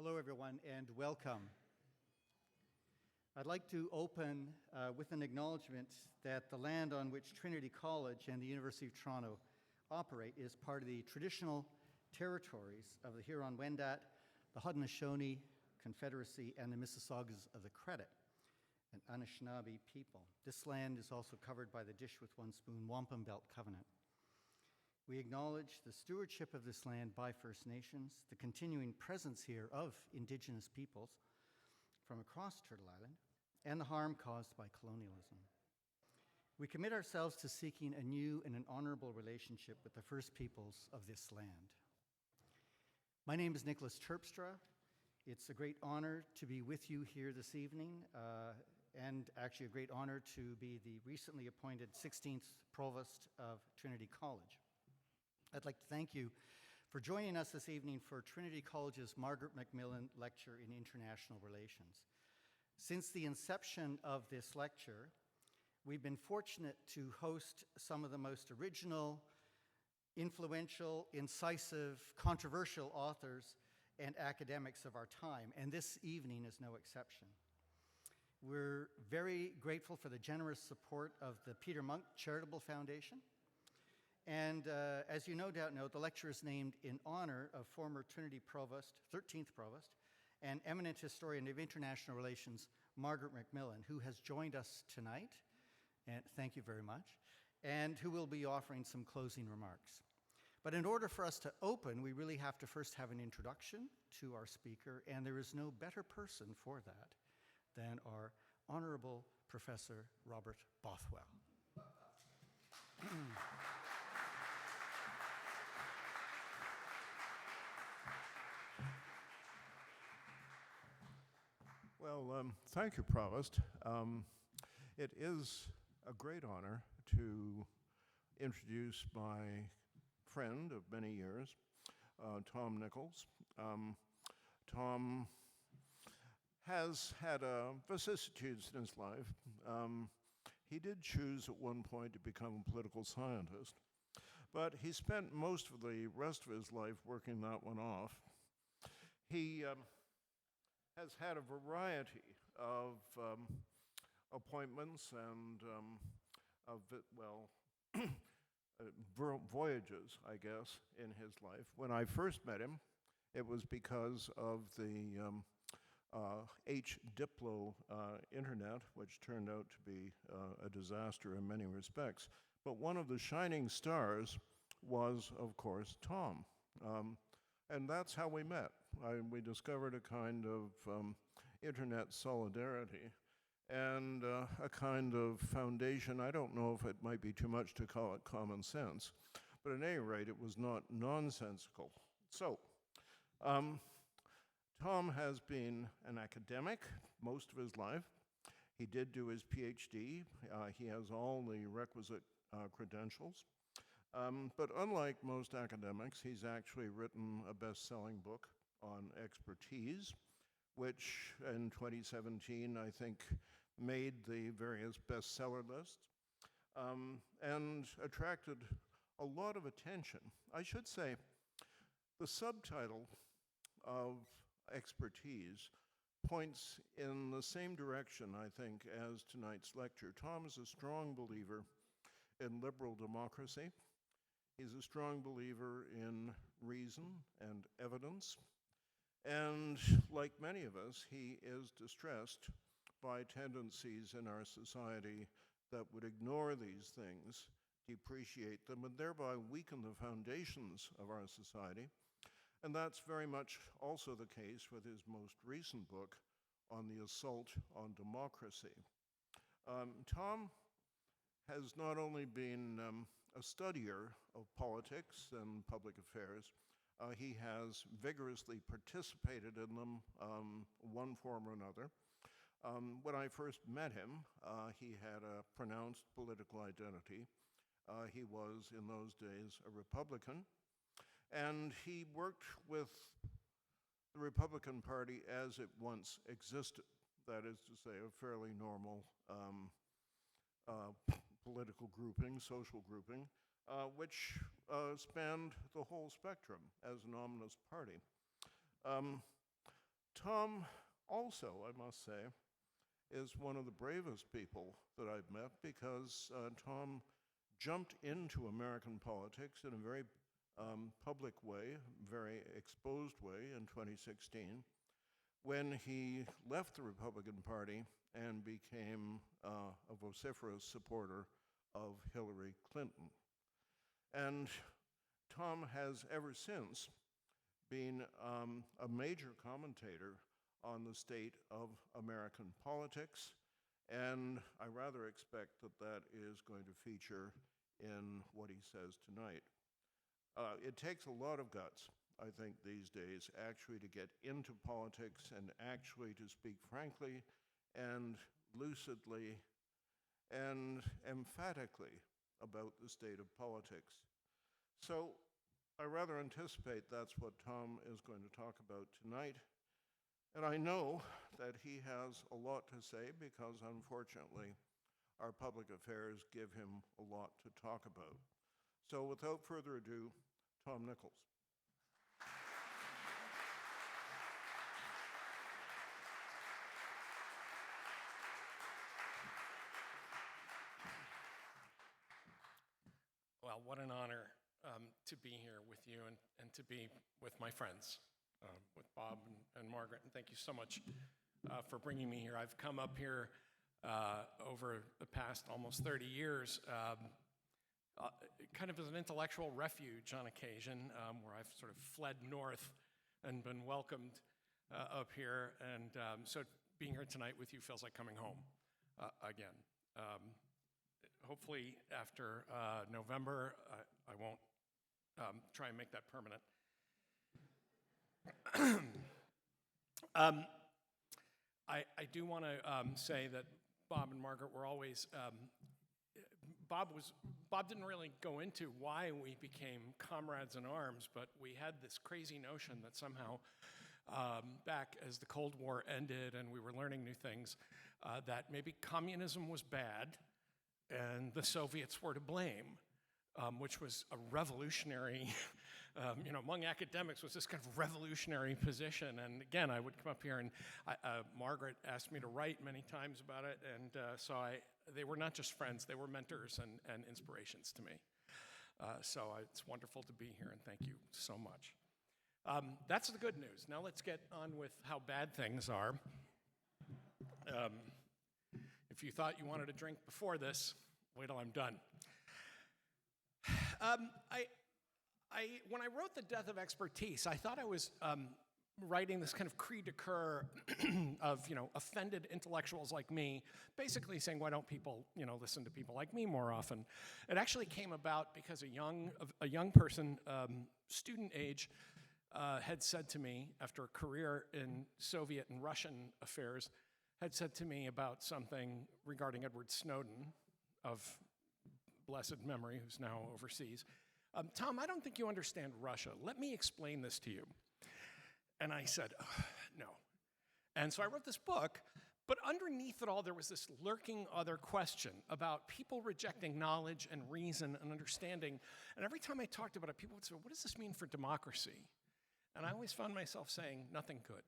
Hello, everyone, and welcome. I'd like to open with an acknowledgement that the land on which Trinity College and the University of Toronto operate is part of the traditional territories of the Huron-Wendat, the Haudenosaunee Confederacy, and the Mississaugas of the Credit, an Anishinaabe people. This land is also covered by the Dish with One Spoon Wampum Belt Covenant. We acknowledge the stewardship of this land by First Nations, the continuing presence here of Indigenous peoples from across Turtle Island, and the harm caused by colonialism. We commit ourselves to seeking a new and an honorable relationship with the First Peoples of this land. My name is Nicholas Terpstra. It's a great honor to be with you here this evening, and actually a great honor to be the recently appointed 16th Provost of Trinity College. I'd like to thank you for joining us this evening for Trinity College's Margaret MacMillan Lecture in International Relations. Since the inception of this lecture, we've been fortunate to host some of the most original, influential, incisive, controversial authors and academics of our time, and this evening is no exception. We're very grateful for the generous support of the Peter Monk Charitable Foundation. And as you no doubt know, the lecture is named in honor of former Trinity Provost, 13th Provost, and eminent historian of international relations, Margaret MacMillan, who has joined us tonight, and thank you very much, and who will be offering some closing remarks. But in order for us to open, we really have to first have an introduction to our speaker, and there is no better person for that than our Honorable Professor Robert Bothwell. Well, thank you, Provost. It is a great honor to introduce my friend of many years, Tom Nichols. Tom has had vicissitudes in his life. He did choose at one point to become a political scientist, but he spent most of the rest of his life working that one off. He has had a variety of appointments and voyages, I guess, in his life. When I first met him, it was because of the H-Diplo internet, which turned out to be a disaster in many respects. But one of the shining stars was, of course, Tom. And that's how we met. We discovered a kind of internet solidarity and a kind of foundation. I don't know if it might be too much to call it common sense, but at any rate, it was not nonsensical. So, Tom has been an academic most of his life. He did do his PhD. He has all the requisite credentials. But unlike most academics, he's actually written a best-selling book on expertise, which in 2017, I think, made the various bestseller lists and attracted a lot of attention. I should say the subtitle of expertise points in the same direction, I think, as tonight's lecture. Tom is a strong believer in liberal democracy. He's a strong believer in reason and evidence. And like many of us, he is distressed by tendencies in our society that would ignore these things, depreciate them, and thereby weaken the foundations of our society. And that's very much also the case with his most recent book on the assault on democracy. Tom has not only been a studier of politics and public affairs, he has vigorously participated in them, one form or another. When I first met him, he had a pronounced political identity. He was, in those days, a Republican, and he worked with the Republican Party as it once existed. That is to say, a fairly normal political grouping, social grouping, which spanned the whole spectrum as an ominous party. Tom also, I must say, is one of the bravest people that I've met because Tom jumped into American politics in a very public way, very exposed way in 2016, when he left the Republican Party and became a vociferous supporter of Hillary Clinton. And Tom has ever since been a major commentator on the state of American politics, and I rather expect that that is going to feature in what he says tonight. It takes a lot of guts, I think, these days, actually to get into politics and actually to speak frankly and lucidly and emphatically about the state of politics. So I rather anticipate that's what Tom is going to talk about tonight. And I know that he has a lot to say because, unfortunately, our public affairs give him a lot to talk about. So without further ado, Tom Nichols. Well, what an honor to be here with you and to be with my friends, with Bob and Margaret. And thank you so much for bringing me here. I've come up here over the past almost 30 years kind of as an intellectual refuge on occasion, where I've sort of fled north and been welcomed up here. And so being here tonight with you feels like coming home again. Hopefully after November, I won't try and make that permanent. I do want to say that Bob and Margaret were always, Bob didn't really go into why we became comrades in arms, but we had this crazy notion that somehow back as the Cold War ended and we were learning new things, that maybe communism was bad and the Soviets were to blame, which was a revolutionary, among academics was this kind of revolutionary position. And again, I would come up here and Margaret asked me to write many times about it, and so they were not just friends, they were mentors and inspirations to me. So it's wonderful to be here, and thank you so much. That's the good news. Now let's get on with how bad things are. If you thought you wanted a drink before this, wait till I'm done. When I wrote The Death of Expertise, I thought I was writing this kind of cri de coeur of offended intellectuals like me, basically saying, why don't people listen to people like me more often? It actually came about because a young person, student age, had said to me, after a career in Soviet and Russian affairs, had said to me about something regarding Edward Snowden, of blessed memory, who's now overseas. Tom, I don't think you understand Russia. Let me explain this to you. And I said, no. And so I wrote this book, but underneath it all, there was this lurking other question about people rejecting knowledge and reason and understanding. And every time I talked about it, people would say, what does this mean for democracy? And I always found myself saying, nothing good.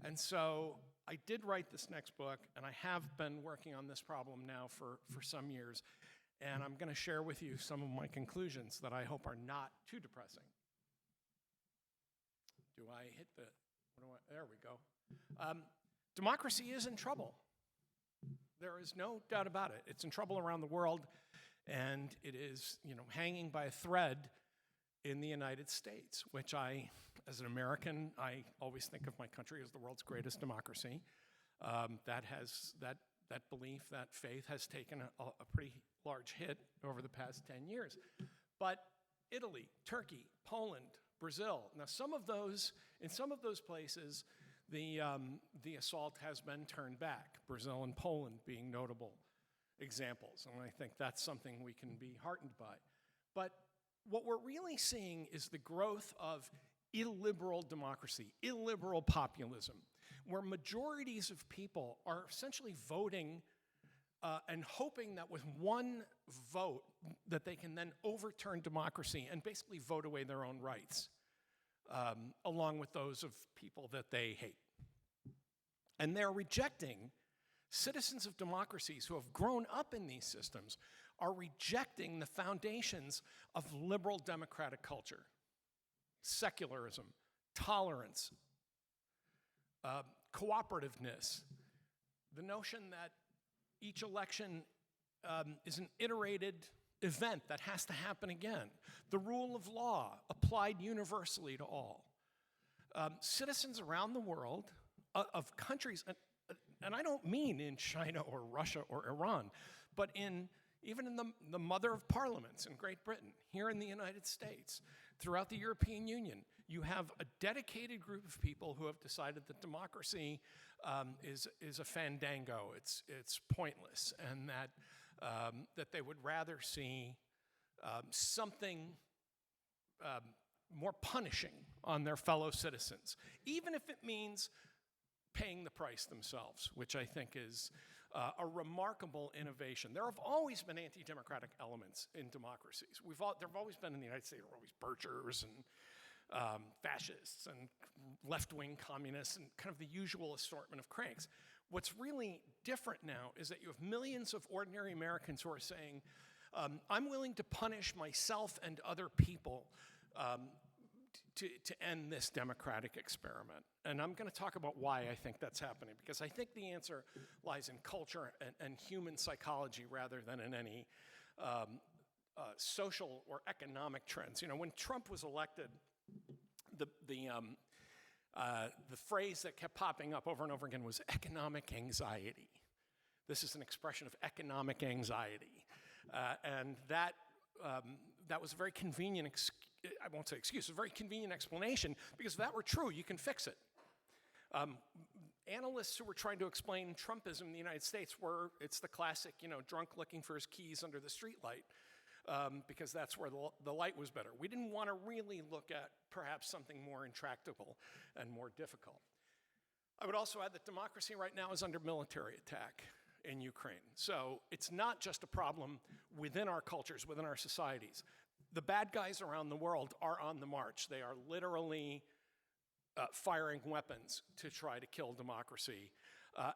And so I did write this next book, and I have been working on this problem now for some years. And I'm going to share with you some of my conclusions that I hope are not too depressing. Do I hit the, there we go. Democracy is in trouble. There is no doubt about it. It's in trouble around the world, and it is, hanging by a thread in the United States, which I, as an American, I always think of my country as the world's greatest democracy. That belief, that faith has taken a pretty large hit over the past 10 years. But Italy, Turkey, Poland, Brazil, now in some of those places, the assault has been turned back, Brazil and Poland being notable examples. And I think that's something we can be heartened by. But what we're really seeing is the growth of illiberal democracy, illiberal populism, where majorities of people are essentially voting and hoping that with one vote that they can then overturn democracy and basically vote away their own rights, along with those of people that they hate And they're rejecting, citizens of democracies who have grown up in these systems are rejecting the foundations of liberal democratic culture. Secularism, tolerance, cooperativeness, the notion that each election is an iterated event that has to happen again, the rule of law applied universally to all. Citizens around the world of countries, and I don't mean in China or Russia or Iran, but even in the mother of parliaments in Great Britain, here in the United States, throughout the European Union, you have a dedicated group of people who have decided that democracy is a fandango, it's pointless, and that they would rather see something more punishing on their fellow citizens, even if it means paying the price themselves, which I think is a remarkable innovation. There have always been anti-democratic elements in democracies. There have always been in the United States, there are always Birchers and fascists and left-wing communists and kind of the usual assortment of cranks. What's really different now is that you have millions of ordinary Americans who are saying, I'm willing to punish myself and other people to end this democratic experiment. And I'm going to talk about why I think that's happening, because I think the answer lies in culture and human psychology rather than in any social or economic trends. You know, when Trump was elected, the phrase that kept popping up over and over again was economic anxiety. This is an expression of economic anxiety. And that was a very convenient I won't say excuse, a very convenient explanation, because if that were true, you can fix it. Analysts who were trying to explain Trumpism in the United States it's the classic, drunk looking for his keys under the streetlight, because that's where the light was better. We didn't want to really look at perhaps something more intractable and more difficult. I would also add that democracy right now is under military attack in Ukraine. So it's not just a problem within our cultures, within our societies. The bad guys around the world are on the march. They are literally firing weapons to try to kill democracy.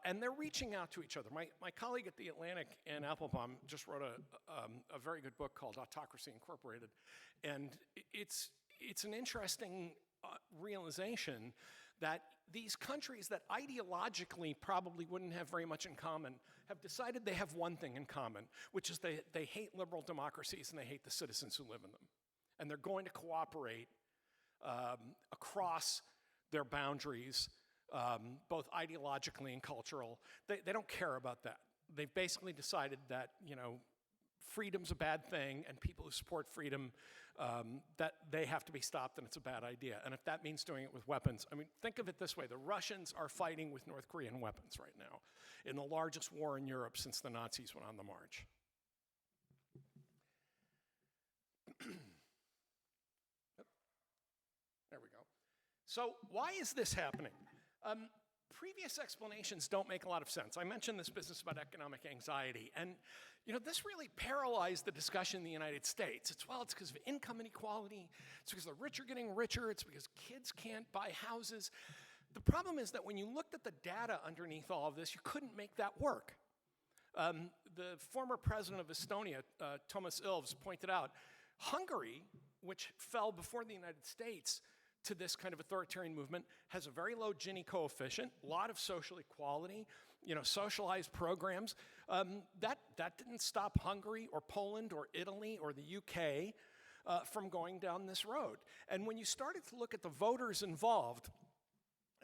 And they're reaching out to each other. My colleague at The Atlantic, Ann Applebaum, just wrote a very good book called Autocracy Incorporated. And it's an interesting realization that these countries that ideologically probably wouldn't have very much in common have decided they have one thing in common, which is they hate liberal democracies and they hate the citizens who live in them. And they're going to cooperate across their boundaries, both ideologically and cultural. They don't care about that. They've basically decided that, freedom's a bad thing, and people who support freedom, that they have to be stopped, and it's a bad idea. And if that means doing it with weapons, think of it this way. The Russians are fighting with North Korean weapons right now in the largest war in Europe since the Nazis went on the march. There we go. So why is this happening? Previous explanations don't make a lot of sense. I mentioned this business about economic anxiety, and this really paralyzed the discussion in the United States. It's because of income inequality, it's because the rich are getting richer, it's because kids can't buy houses. The problem is that when you looked at the data underneath all of this, you couldn't make that work. The former president of Estonia, Toomas Ilves, pointed out, Hungary, which fell before the United States to this kind of authoritarian movement, has a very low Gini coefficient, a lot of social equality, socialized programs. That didn't stop Hungary or Poland or Italy or the UK from going down this road. And when you started to look at the voters involved,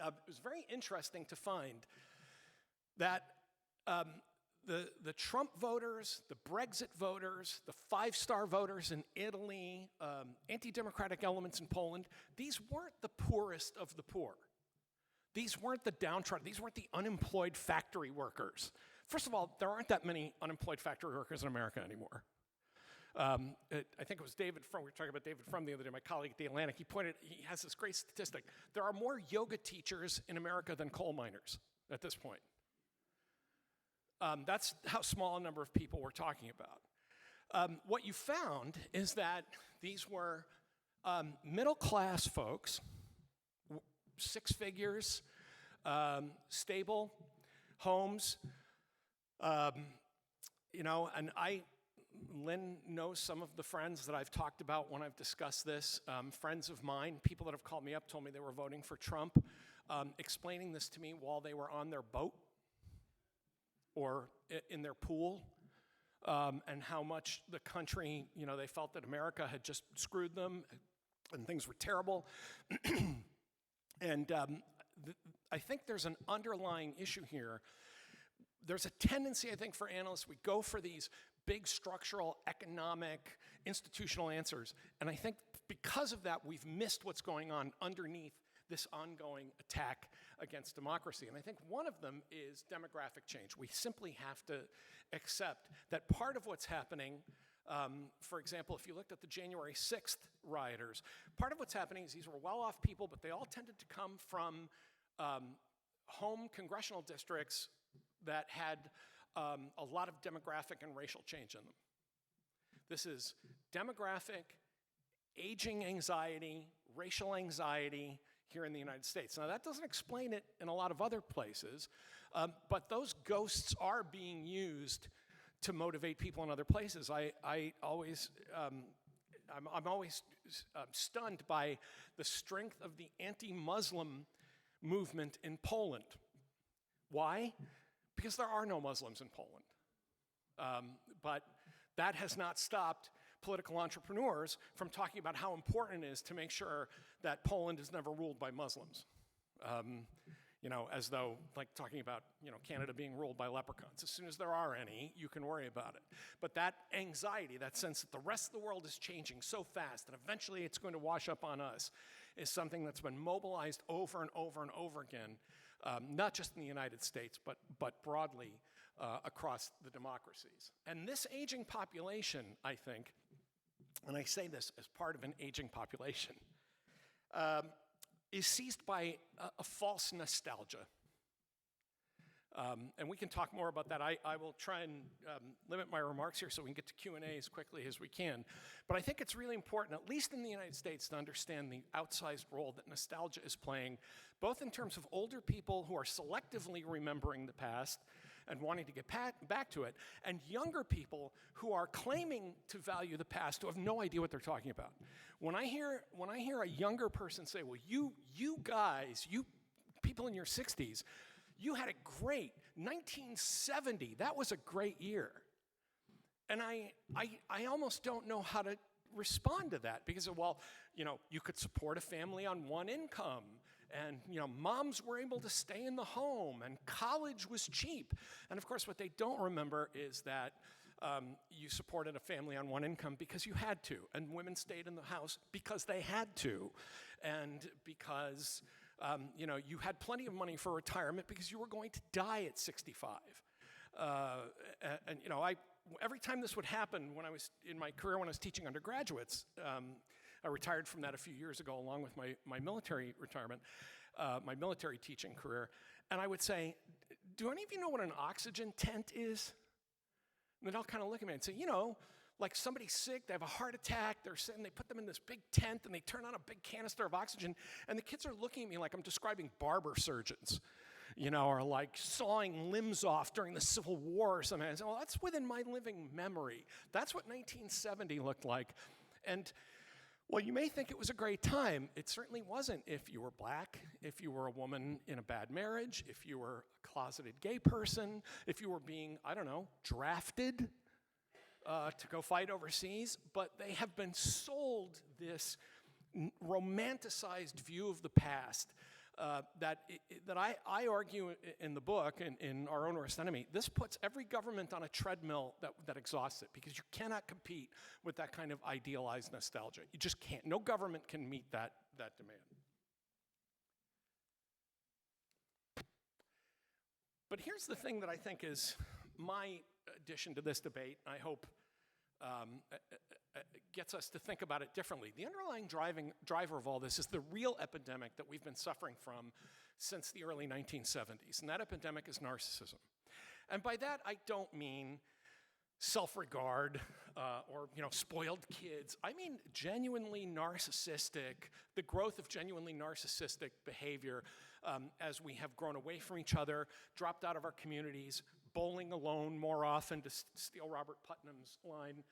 it was very interesting to find that the Trump voters, the Brexit voters, the five-star voters in Italy, anti-democratic elements in Poland, these weren't the poorest of the poor. These weren't the downtrodden. These weren't the unemployed factory workers. First of all, there aren't that many unemployed factory workers in America anymore. I think it was David Frum, we were talking about David Frum the other day, my colleague at The Atlantic, he has this great statistic. There are more yoga teachers in America than coal miners at this point. That's how small a number of people we're talking about. What you found is that these were middle-class folks, six figures, stable homes, and Lynn knows some of the friends that I've talked about when I've discussed this. Friends of mine, people that have called me up, told me they were voting for Trump, explaining this to me while they were on their boat or in their pool, and how much the country, they felt that America had just screwed them and things were terrible. And I think there's an underlying issue here. There's a tendency, I think, for analysts, we go for these big structural, economic, institutional answers. And I think because of that, we've missed what's going on underneath this ongoing attack against democracy. And I think one of them is demographic change. We simply have to accept that part of what's happening, for example, if you looked at the January 6th rioters, part of what's happening is these were well-off people, but they all tended to come from home congressional districts that had a lot of demographic and racial change in them. This is demographic, aging anxiety, racial anxiety here in the United States. Now, that doesn't explain it in a lot of other places, but those ghosts are being used to motivate people in other places. I'm always stunned by the strength of the anti-Muslim movement in Poland. Why? Because there are no Muslims in Poland. But that has not stopped political entrepreneurs from talking about how important it is to make sure that Poland is never ruled by Muslims. As though, like talking about, Canada being ruled by leprechauns. As soon as there are any, you can worry about it. But that anxiety, that sense that the rest of the world is changing so fast and eventually it's going to wash up on us, is something that's been mobilized over and over and over again, not just in the United States, but broadly across the democracies. And this aging population, I think, and I say this as part of an aging population, is seized by a false nostalgia. And we can talk more about that. I will try and limit my remarks here so we can get to Q&A as quickly as we can. But I think it's really important, at least in the United States, to understand the outsized role that nostalgia is playing, both in terms of older people who are selectively remembering the past and wanting to get back to it, and younger people who are claiming to value the past who have no idea what they're talking about. When I hear a younger person say, well, you guys, you people in your 60s, you had it great. 1970, that was a great year. And I almost don't know how to respond to that because, well, you could support a family on one income, and moms were able to stay in the home, and college was cheap. And of course, what they don't remember is that you supported a family on one income because you had to, and women stayed in the house because they had to, and because you had plenty of money for retirement because you were going to die at 65. Every time this would happen when I was in my career, when I was teaching undergraduates, I retired from that a few years ago along with my military retirement, my military teaching career, and I would say, do any of you know what an oxygen tent is? And they'd all kind of look at me and say, like somebody's sick, they have a heart attack, they're sitting, they put them in this big tent and they turn on a big canister of oxygen, and the kids are looking at me like I'm describing barber surgeons, or like sawing limbs off during the Civil War or something. I say, well, that's within my living memory. That's what 1970 looked like. And well, you may think it was a great time. It certainly wasn't if you were black, if you were a woman in a bad marriage, if you were a closeted gay person, if you were being, drafted to go fight overseas. But they have been sold this romanticized view of the past that I argue in the book, in Our Own Worst Enemy. This puts every government on a treadmill that exhausts it, because you cannot compete with that kind of idealized nostalgia. You just can't. No government can meet that demand. But here's the thing that I think is my addition to this debate, I hope gets us to think about it differently. The underlying driver of all this is the real epidemic that we've been suffering from since the early 1970s, and that epidemic is narcissism. And by that, I don't mean self-regard, or spoiled kids. I mean genuinely narcissistic, the growth of genuinely narcissistic behavior as we have grown away from each other, dropped out of our communities, bowling alone more often, to steal Robert Putnam's line.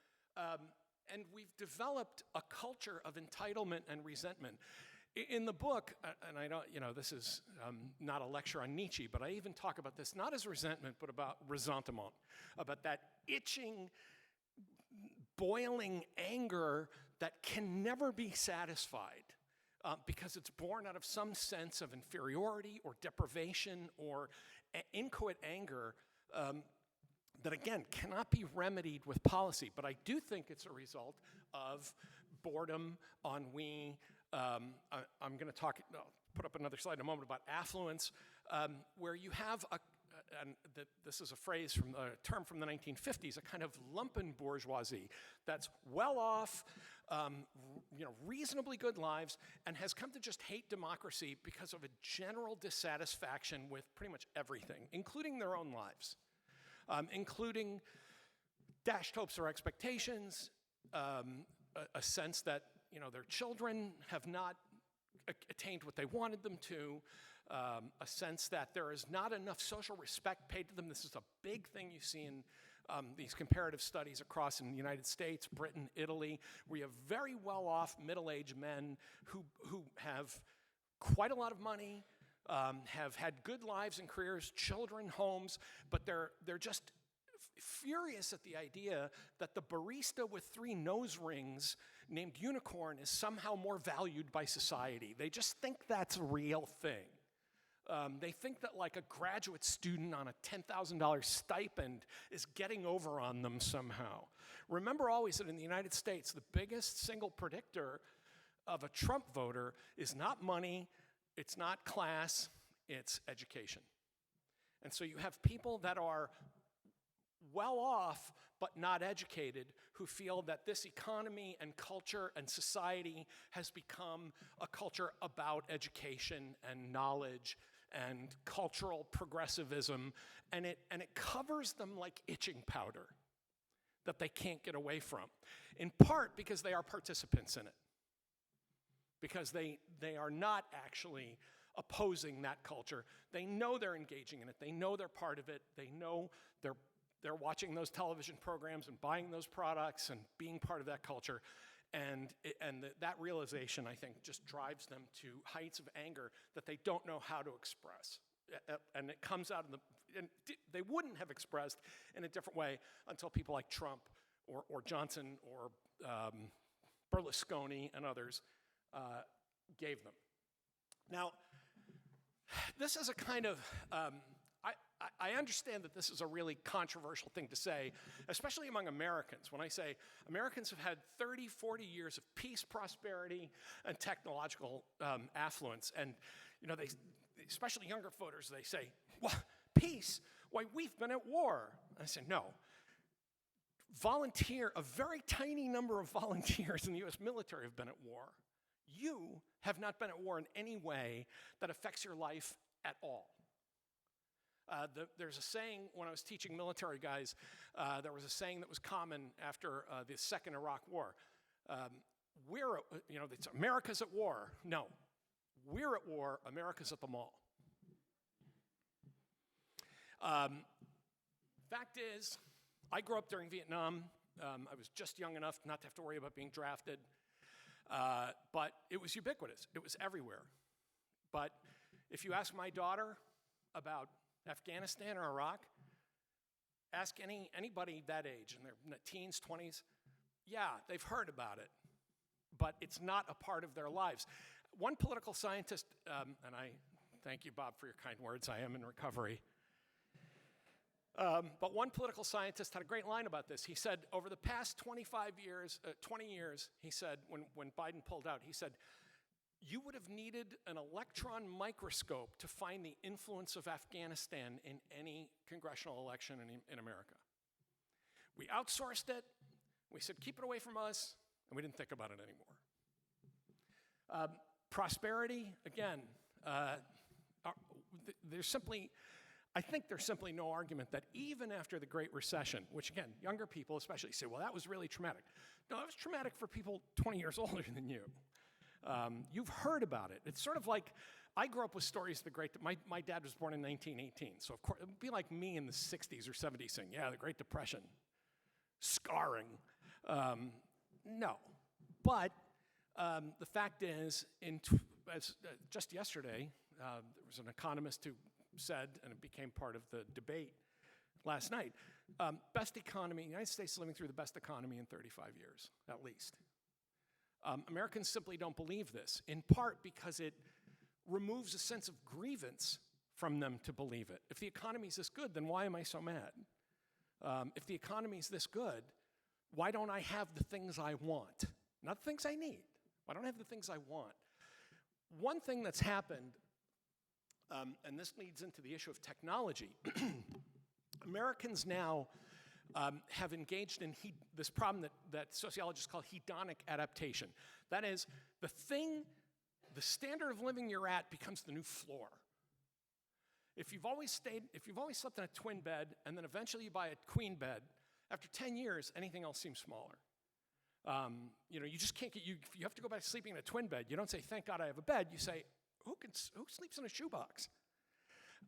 And we've developed a culture of entitlement and resentment. In the book, and I don't, this is not a lecture on Nietzsche, but I even talk about this not as resentment, but about ressentiment, about that itching, boiling anger that can never be satisfied because it's born out of some sense of inferiority or deprivation or inchoate anger that, again, cannot be remedied with policy. But I do think it's a result of boredom, ennui. I'm going to put up another slide in a moment about affluence, where you have this is a phrase from a term from the 1950s, a kind of lumpen bourgeoisie that's well off, reasonably good lives, and has come to just hate democracy because of a general dissatisfaction with pretty much everything, including their own lives, including dashed hopes or expectations, a sense that their children have not attained what they wanted them to, a sense that there is not enough social respect paid to them. This is a big thing you see in these comparative studies across in the United States, Britain, Italy, where you have very well-off middle-aged men who have quite a lot of money, have had good lives and careers, children, homes, but they're just furious at the idea that the barista with 3 nose rings named Unicorn is somehow more valued by society. They just think that's a real thing. They think that like a graduate student on a $10,000 stipend is getting over on them somehow. Remember always that in the United States, the biggest single predictor of a Trump voter is not money, it's not class, it's education. And so you have people that are well off but not educated who feel that this economy and culture and society has become a culture about education and knowledge and cultural progressivism, and it covers them like itching powder that they can't get away from, in part because they are participants in it, because they are not actually opposing that culture. They know they're engaging in it. They know they're part of it. They know they're watching those television programs and buying those products and being part of that culture. And that realization, I think, just drives them to heights of anger that they don't know how to express. And it comes out and they wouldn't have expressed in a different way until people like Trump or Johnson or Berlusconi and others gave them. Now, this is a kind of, I understand that this is a really controversial thing to say, especially among Americans. When I say Americans have had 30, 40 years of peace, prosperity, and technological affluence, and they, especially younger voters, they say, well, peace? Why, we've been at war. I say, no. A very tiny number of volunteers in the U.S. military have been at war. You have not been at war in any way that affects your life at all. There's a saying, when I was teaching military guys, there was a saying that was common after the second Iraq War. It's America's at war. No, we're at war, America's at the mall. Fact is, I grew up during Vietnam. I was just young enough not to have to worry about being drafted. But it was ubiquitous. It was everywhere. But if you ask my daughter about Afghanistan or Iraq, ask anybody that age, in their teens, 20s, yeah, they've heard about it, but it's not a part of their lives. One political scientist, and I thank you, Bob, for your kind words, I am in recovery, but one political scientist had a great line about this. He said, over the past 20 years, he said, when Biden pulled out, he said, you would have needed an electron microscope to find the influence of Afghanistan in any congressional election in America. We outsourced it, we said, keep it away from us, and we didn't think about it anymore. Prosperity, again, there's simply, I think there's simply no argument that even after the Great Recession, which again, younger people especially say, well, that was really traumatic. No, that was traumatic for people 20 years older than you. You've heard about it. It's sort of like, I grew up with stories of the Great, my dad was born in 1918, so of course, it would be like me in the 60s or 70s saying, yeah, the Great Depression, scarring. No, but the fact is, just yesterday, there was an economist who said, and it became part of the debate last night, best economy, the United States is living through the best economy in 35 years, at least. Americans simply don't believe this, in part because it removes a sense of grievance from them to believe it. If the economy's this good, then why am I so mad? If the economy's this good, why don't I have the things I want? Not the things I need. Why don't I have the things I want? One thing that's happened, and this leads into the issue of technology, Americans now have engaged in this problem that sociologists call hedonic adaptation. That is, the standard of living you're at becomes the new floor. If you've always slept in a twin bed, and then eventually you buy a queen bed, after 10 years, anything else seems smaller. You just can't you have to go back to sleeping in a twin bed. You don't say, thank God I have a bed. You say, who sleeps in a shoebox?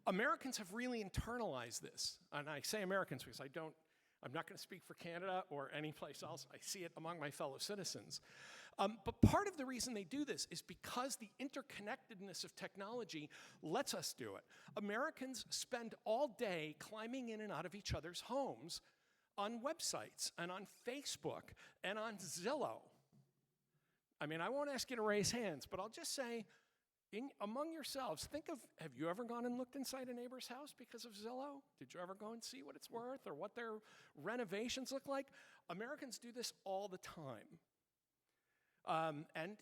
Americans have really internalized this. And I say Americans because I'm not going to speak for Canada or any place else. I see it among my fellow citizens. But part of the reason they do this is because the interconnectedness of technology lets us do it. Americans spend all day climbing in and out of each other's homes on websites and on Facebook and on Zillow. I mean, I won't ask you to raise hands, but I'll just say, among yourselves, have you ever gone and looked inside a neighbor's house because of Zillow? Did you ever go and see what it's worth or what their renovations look like? Americans do this all the time. And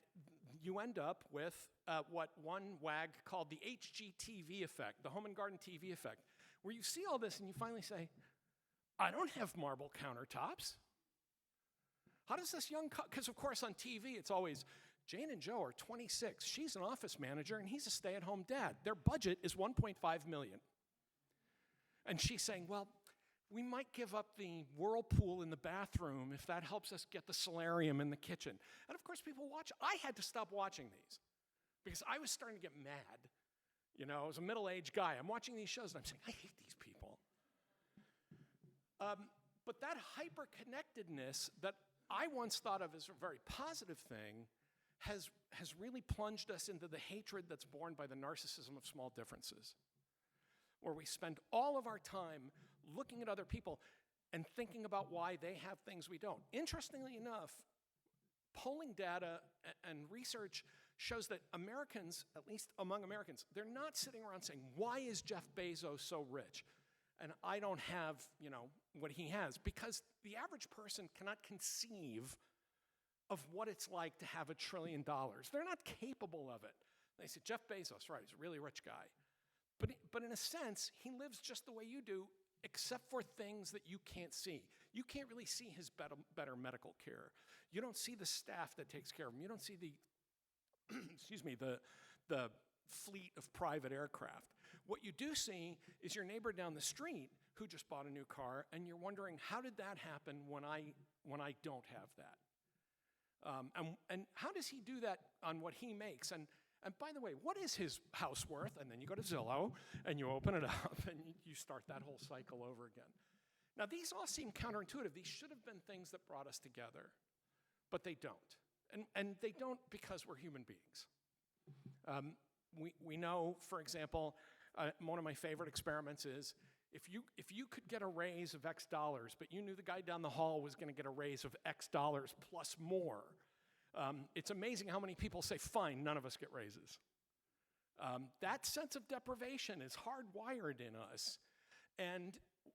you end up with what one wag called the HGTV effect, the home and garden TV effect, where you see all this and you finally say, I don't have marble countertops. How does this because of course on TV it's always, Jane and Joe are 26, she's an office manager and he's a stay-at-home dad. Their budget is $1.5 million. And she's saying, well, we might give up the whirlpool in the bathroom if that helps us get the solarium in the kitchen. And of course people watch. I had to stop watching these because I was starting to get mad. I was a middle-aged guy. I'm watching these shows and I'm saying, I hate these people. But that hyper-connectedness that I once thought of as a very positive thing has really plunged us into the hatred that's born by the narcissism of small differences, where we spend all of our time looking at other people and thinking about why they have things we don't. Interestingly enough, polling data and research shows that Americans, at least among Americans, they're not sitting around saying, why is Jeff Bezos so rich? And I don't have, what he has, because the average person cannot conceive of what it's like to have $1 trillion. They're not capable of it. They say, Jeff Bezos, right, he's a really rich guy. But in a sense, he lives just the way you do, except for things that you can't see. You can't really see his better medical care. You don't see the staff that takes care of him. You don't see the, the fleet of private aircraft. What you do see is your neighbor down the street who just bought a new car, and you're wondering, how did that happen when I don't have that? And how does he do that on what he makes? And by the way, what is his house worth? And then you go to Zillow, and you open it up, and you start that whole cycle over again. Now, these all seem counterintuitive. These should have been things that brought us together, but they don't. And they don't because we're human beings. We know, for example, one of my favorite experiments is if you could get a raise of X dollars, but you knew the guy down the hall was going to get a raise of X dollars plus more, it's amazing how many people say, fine, none of us get raises. That sense of deprivation is hardwired in us. And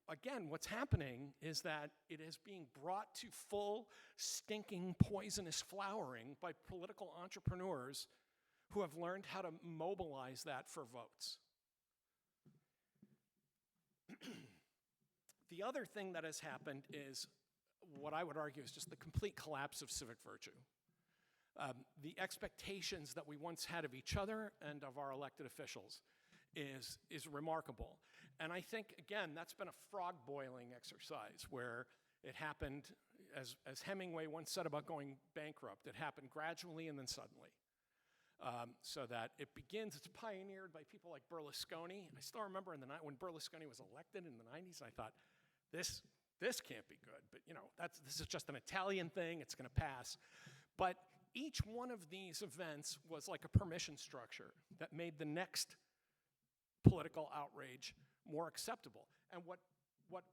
again, what's happening is that it is being brought to full, stinking, poisonous flowering by political entrepreneurs who have learned how to mobilize that for votes. The other thing that has happened is what I would argue is just the complete collapse of civic virtue. The expectations that we once had of each other and of our elected officials. is remarkable. And I think, again, that's been a frog-boiling exercise where it happened, as Hemingway once said about going bankrupt, it happened gradually and then suddenly. So that it begins, it's pioneered by people like Berlusconi. I still remember when Berlusconi was elected in the 90s, I thought, this can't be good. But, this is just an Italian thing, it's going to pass. But each one of these events was like a permission structure that made the next political outrage more acceptable. And what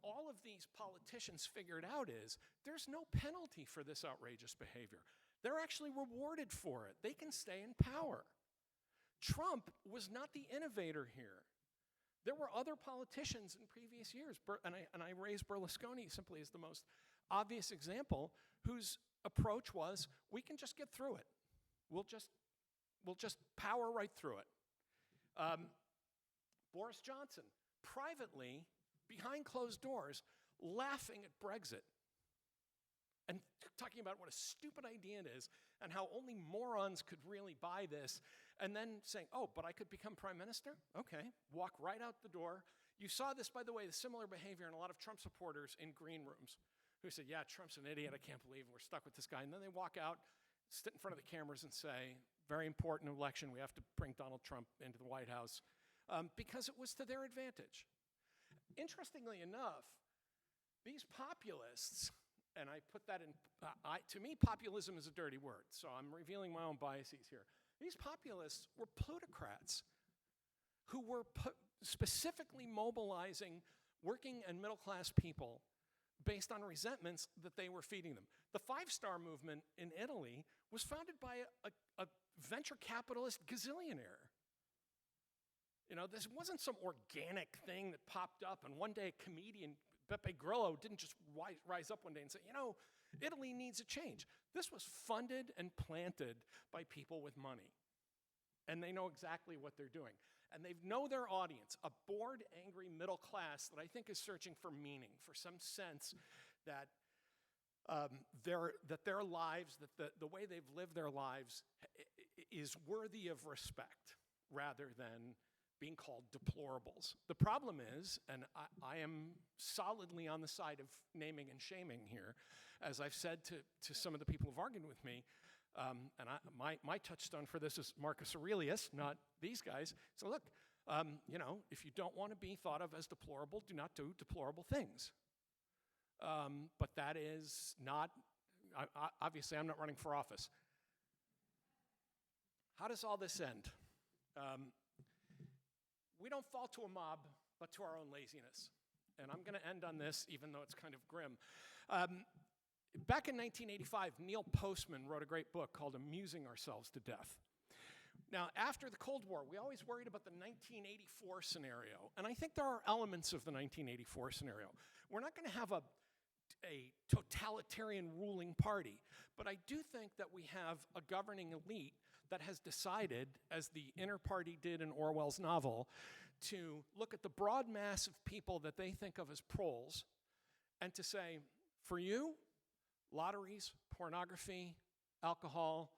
all of these politicians figured out is there's no penalty for this outrageous behavior. They're actually rewarded for it. They can stay in power. Trump was not the innovator here. There were other politicians in previous years, and I raise Berlusconi simply as the most obvious example, whose approach was, we can just get through it. We'll just power right through it. Boris Johnson, privately, behind closed doors, laughing at Brexit and talking about what a stupid idea it is and how only morons could really buy this, and then saying, oh, but I could become prime minister? Okay, walk right out the door. You saw this, by the way, the similar behavior in a lot of Trump supporters in green rooms who said, yeah, Trump's an idiot, I can't believe we're stuck with this guy. And then they walk out, sit in front of the cameras and say, very important election, we have to bring Donald Trump into the White House, because it was to their advantage. Interestingly enough, these populists, and I put that in, to me, populism is a dirty word, so I'm revealing my own biases here. These populists were plutocrats who were specifically mobilizing working and middle-class people based on resentments that they were feeding them. The Five-Star Movement in Italy was founded by a venture capitalist gazillionaire. This wasn't some organic thing that popped up, and one day a comedian, Beppe Grillo, didn't just rise up one day and say, Italy needs a change. This was funded and planted by people with money. And they know exactly what they're doing. And they know their audience, a bored, angry middle class that I think is searching for meaning, for some sense that their lives, that the way they've lived their lives is worthy of respect rather than being called deplorables. The problem is, and I am solidly on the side of naming and shaming here, as I've said to some of the people who've argued with me, and my touchstone for this is Marcus Aurelius, not these guys. So look, if you don't want to be thought of as deplorable, do not do deplorable things. But that is not, obviously I'm not running for office. How does all this end? We don't fall to a mob, but to our own laziness. And I'm going to end on this, even though it's kind of grim. Back in 1985, Neil Postman wrote a great book called Amusing Ourselves to Death. Now, after the Cold War, we always worried about the 1984 scenario. And I think there are elements of the 1984 scenario. We're not going to have a totalitarian ruling party, but I do think that we have a governing elite that has decided, as the Inner Party did in Orwell's novel, to look at the broad mass of people that they think of as proles and to say, for you, lotteries, pornography, alcohol,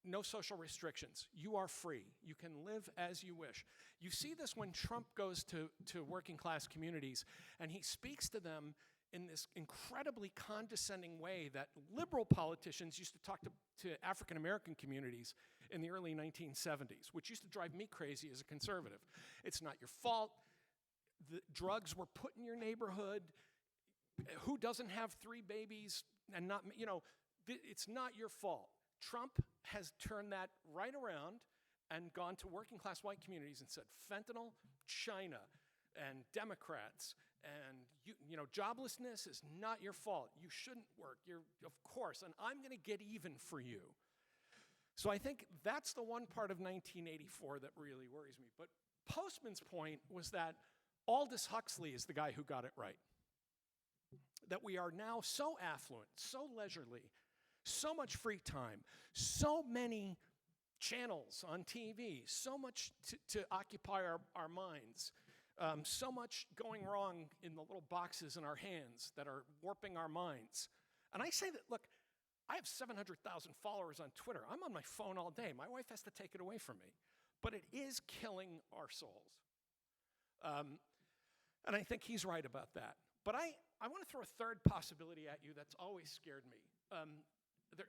no social restrictions. You are free. You can live as you wish. You see this when Trump goes to working class communities and he speaks to them in this incredibly condescending way that liberal politicians used to talk to African American communities in the early 1970s, which used to drive me crazy as a conservative. It's not your fault. The drugs were put in your neighborhood. Who doesn't have 3 babies and not, it's not your fault. Trump has turned that right around and gone to working class white communities and said, fentanyl, China, and Democrats, and joblessness is not your fault. You shouldn't work. Of course, and I'm going to get even for you. So I think that's the one part of 1984 that really worries me. But Postman's point was that Aldous Huxley is the guy who got it right. That we are now so affluent, so leisurely, so much free time, so many channels on TV, so much to occupy our minds, so much going wrong in the little boxes in our hands that are warping our minds. And I say that, look, I have 700,000 followers on Twitter. I'm on my phone all day. My wife has to take it away from me. but it is killing our souls. And I think he's right about that. But I want to throw a third possibility at you that's always scared me.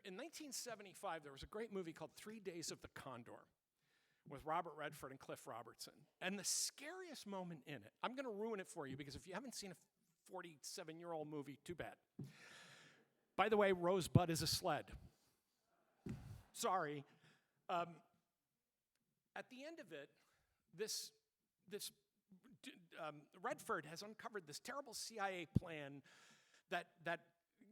In 1975, there was a great movie called 3 Days of the Condor with Robert Redford and Cliff Robertson. And the scariest moment in it, I'm going to ruin it for you because if you haven't seen a 47-year-old movie, too bad. By the way, Rosebud is a sled. Sorry. At the end of it, Redford has uncovered this terrible CIA plan that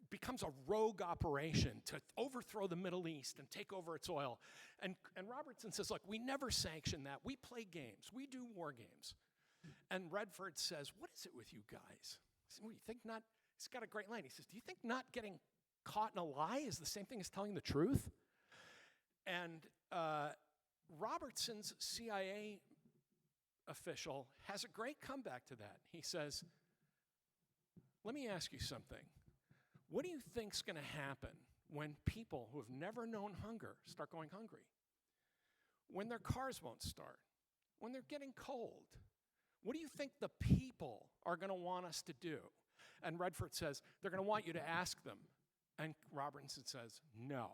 becomes a rogue operation to overthrow the Middle East and take over its oil. And Robertson says, look, we never sanction that. We play games. We do war games. And Redford says, what is it with you guys? He said, well, you think not? He's got a great line. He says, do you think not getting caught in a lie is the same thing as telling the truth? And Robertson's CIA official has a great comeback to that. He says, let me ask you something. What do you think's going to happen when people who have never known hunger start going hungry? When their cars won't start? When they're getting cold? What do you think the people are going to want us to do? And Redford says, they're going to want you to ask them. And Robertson says, no.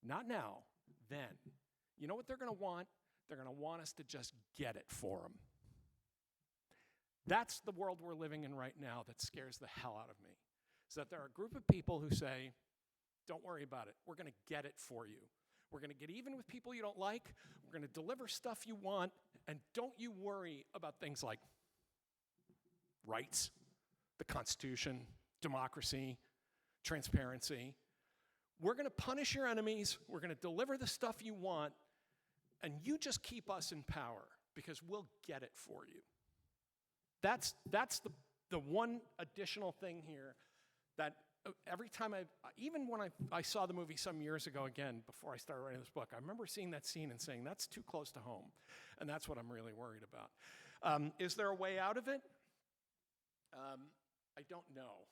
Not now, then. You know what they're going to want? They're going to want us to just get it for them. That's the world we're living in right now that scares the hell out of me. Is that there are a group of people who say, don't worry about it. We're going to get it for you. We're going to get even with people you don't like. We're going to deliver stuff you want. And don't you worry about things like rights, the Constitution, democracy, transparency. We're going to punish your enemies. We're going to deliver the stuff you want. And you just keep us in power because we'll get it for you. That's the one additional thing here that every time even when I saw the movie some years ago again, before I started writing this book, I remember seeing that scene and saying, that's too close to home. And that's what I'm really worried about. Is there a way out of it? I don't know.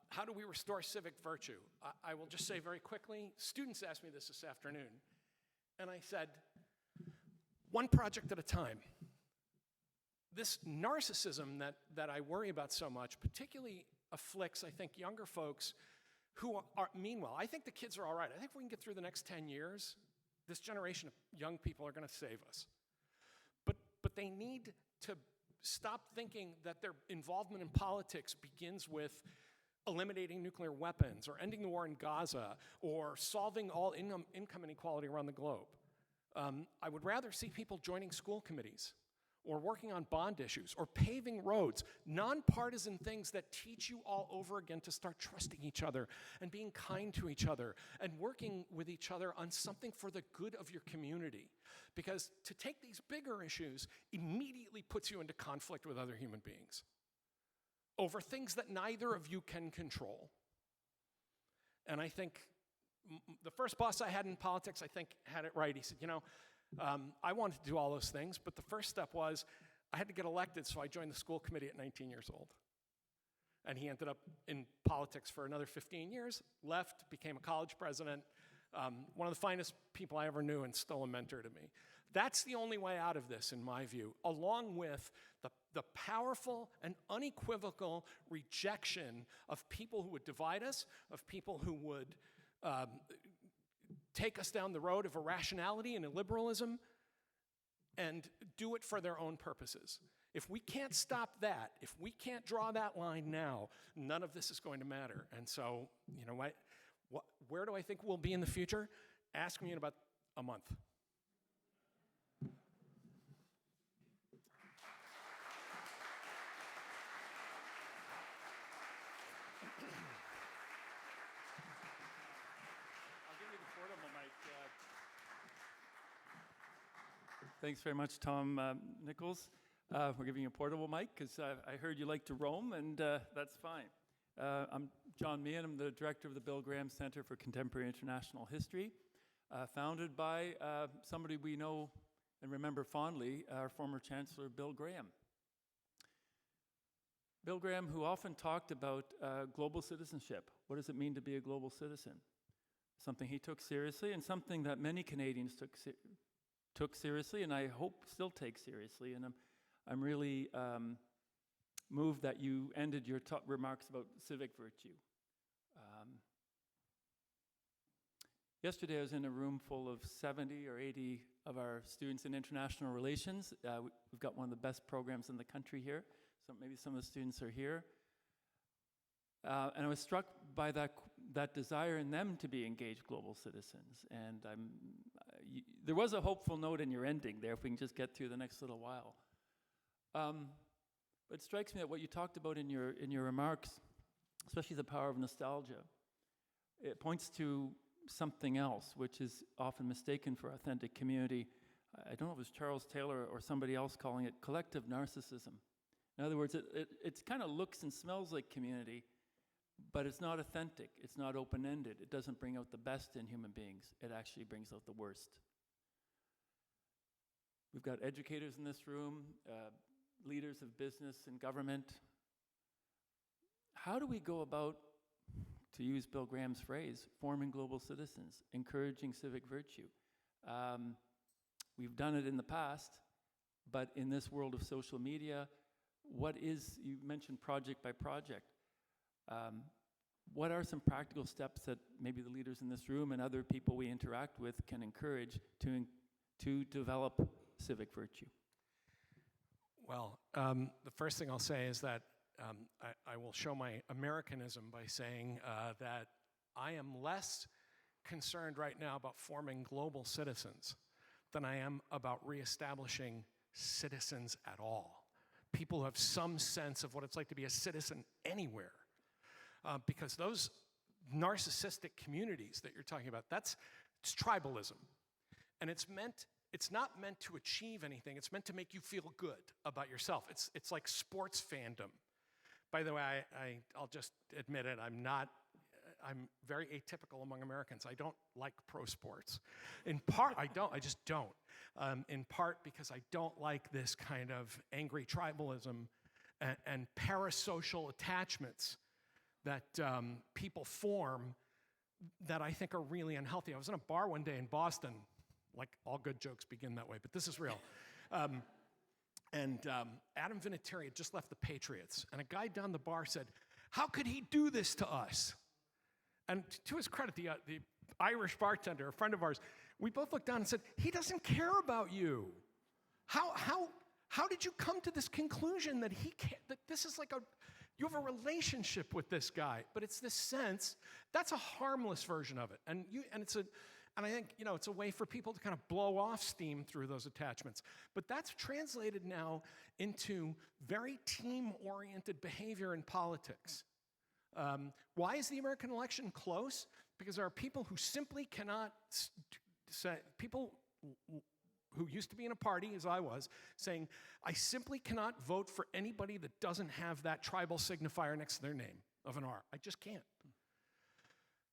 How do we restore civic virtue? I will just say very quickly, students asked me this afternoon, and I said, one project at a time. This narcissism that I worry about so much particularly afflicts, I think, younger folks who are, meanwhile, I think the kids are all right. I think if we can get through the next 10 years, this generation of young people are going to save us. But they need to stop thinking that their involvement in politics begins with eliminating nuclear weapons or ending the war in Gaza or solving all income inequality around the globe. I would rather see people joining school committees or working on bond issues or paving roads, nonpartisan things that teach you all over again to start trusting each other and being kind to each other and working with each other on something for the good of your community. Because to take these bigger issues immediately puts you into conflict with other human beings over things that neither of you can control. And I think the first boss I had in politics, I think, had it right. He said, I wanted to do all those things, but the first step was I had to get elected, so I joined the school committee at 19 years old. And he ended up in politics for another 15 years, left, became a college president, one of the finest people I ever knew and still a mentor to me. That's the only way out of this, in my view, along with the powerful and unequivocal rejection of people who would divide us, of people who would take us down the road of irrationality and illiberalism and do it for their own purposes. If we can't stop that, if we can't draw that line now, none of this is going to matter. And so, you know what? Where do I think we'll be in the future? Ask me in about a month. Thanks very much, Tom Nichols. We're giving you a portable mic because I heard you like to roam, and that's fine. I'm John Meehan. I'm the director of the Bill Graham Center for Contemporary International History, founded by somebody we know and remember fondly, our former Chancellor, Bill Graham. Bill Graham, who often talked about global citizenship. What does it mean to be a global citizen? something he took seriously and something that many Canadians took seriously, and I hope still take seriously. And I'm really moved that you ended your remarks about civic virtue. Yesterday I was in a room full of 70 or 80 of our students in international relations. We've got one of the best programs in the country here, so maybe some of the students are here. And I was struck by that desire in them to be engaged global citizens. And there was a hopeful note in your ending there, if we can just get through the next little while. But it strikes me that what you talked about in your remarks, especially the power of nostalgia, it points to something else, which is often mistaken for authentic community. I don't know if it was Charles Taylor or somebody else calling it collective narcissism. In other words, it kind of looks and smells like community, but it's not authentic, it's not open-ended, it doesn't bring out the best in human beings, it actually brings out the worst. We've got educators in this room, leaders of business and government. How do we go about, to use Bill Graham's phrase, forming global citizens, encouraging civic virtue? We've done it in the past, but in this world of social media, you mentioned project by project. What are some practical steps that maybe the leaders in this room and other people we interact with can encourage to develop civic virtue? Well, the first thing I'll say is that I will show my Americanism by saying that I am less concerned right now about forming global citizens than I am about reestablishing citizens at all. People who have some sense of what it's like to be a citizen anywhere. Because those narcissistic communities that you're talking about, it's tribalism. And it's not meant to achieve anything, it's meant to make you feel good about yourself. It's like sports fandom. By the way, I'll just admit it, I'm very atypical among Americans. I don't like pro sports. In part, I just don't. In part because I don't like this kind of angry tribalism and parasocial attachments that people form that I think are really unhealthy. I was in a bar one day in Boston, like all good jokes begin that way, but this is real. And Adam Vinatieri had just left the Patriots, and a guy down the bar said, "How could he do this to us?" And to his credit, the Irish bartender, a friend of ours, we both looked down and said, "He doesn't care about you. How did you come to this conclusion that that this is like you have a relationship with this guy?" But it's this sense, that's a harmless version of it. And I think, it's a way for people to kind of blow off steam through those attachments. But that's translated now into very team-oriented behavior in politics. Why is the American election close? Because there are people who simply cannot say, people who used to be in a party, as I was, saying, I simply cannot vote for anybody that doesn't have that tribal signifier next to their name of an R. I just can't.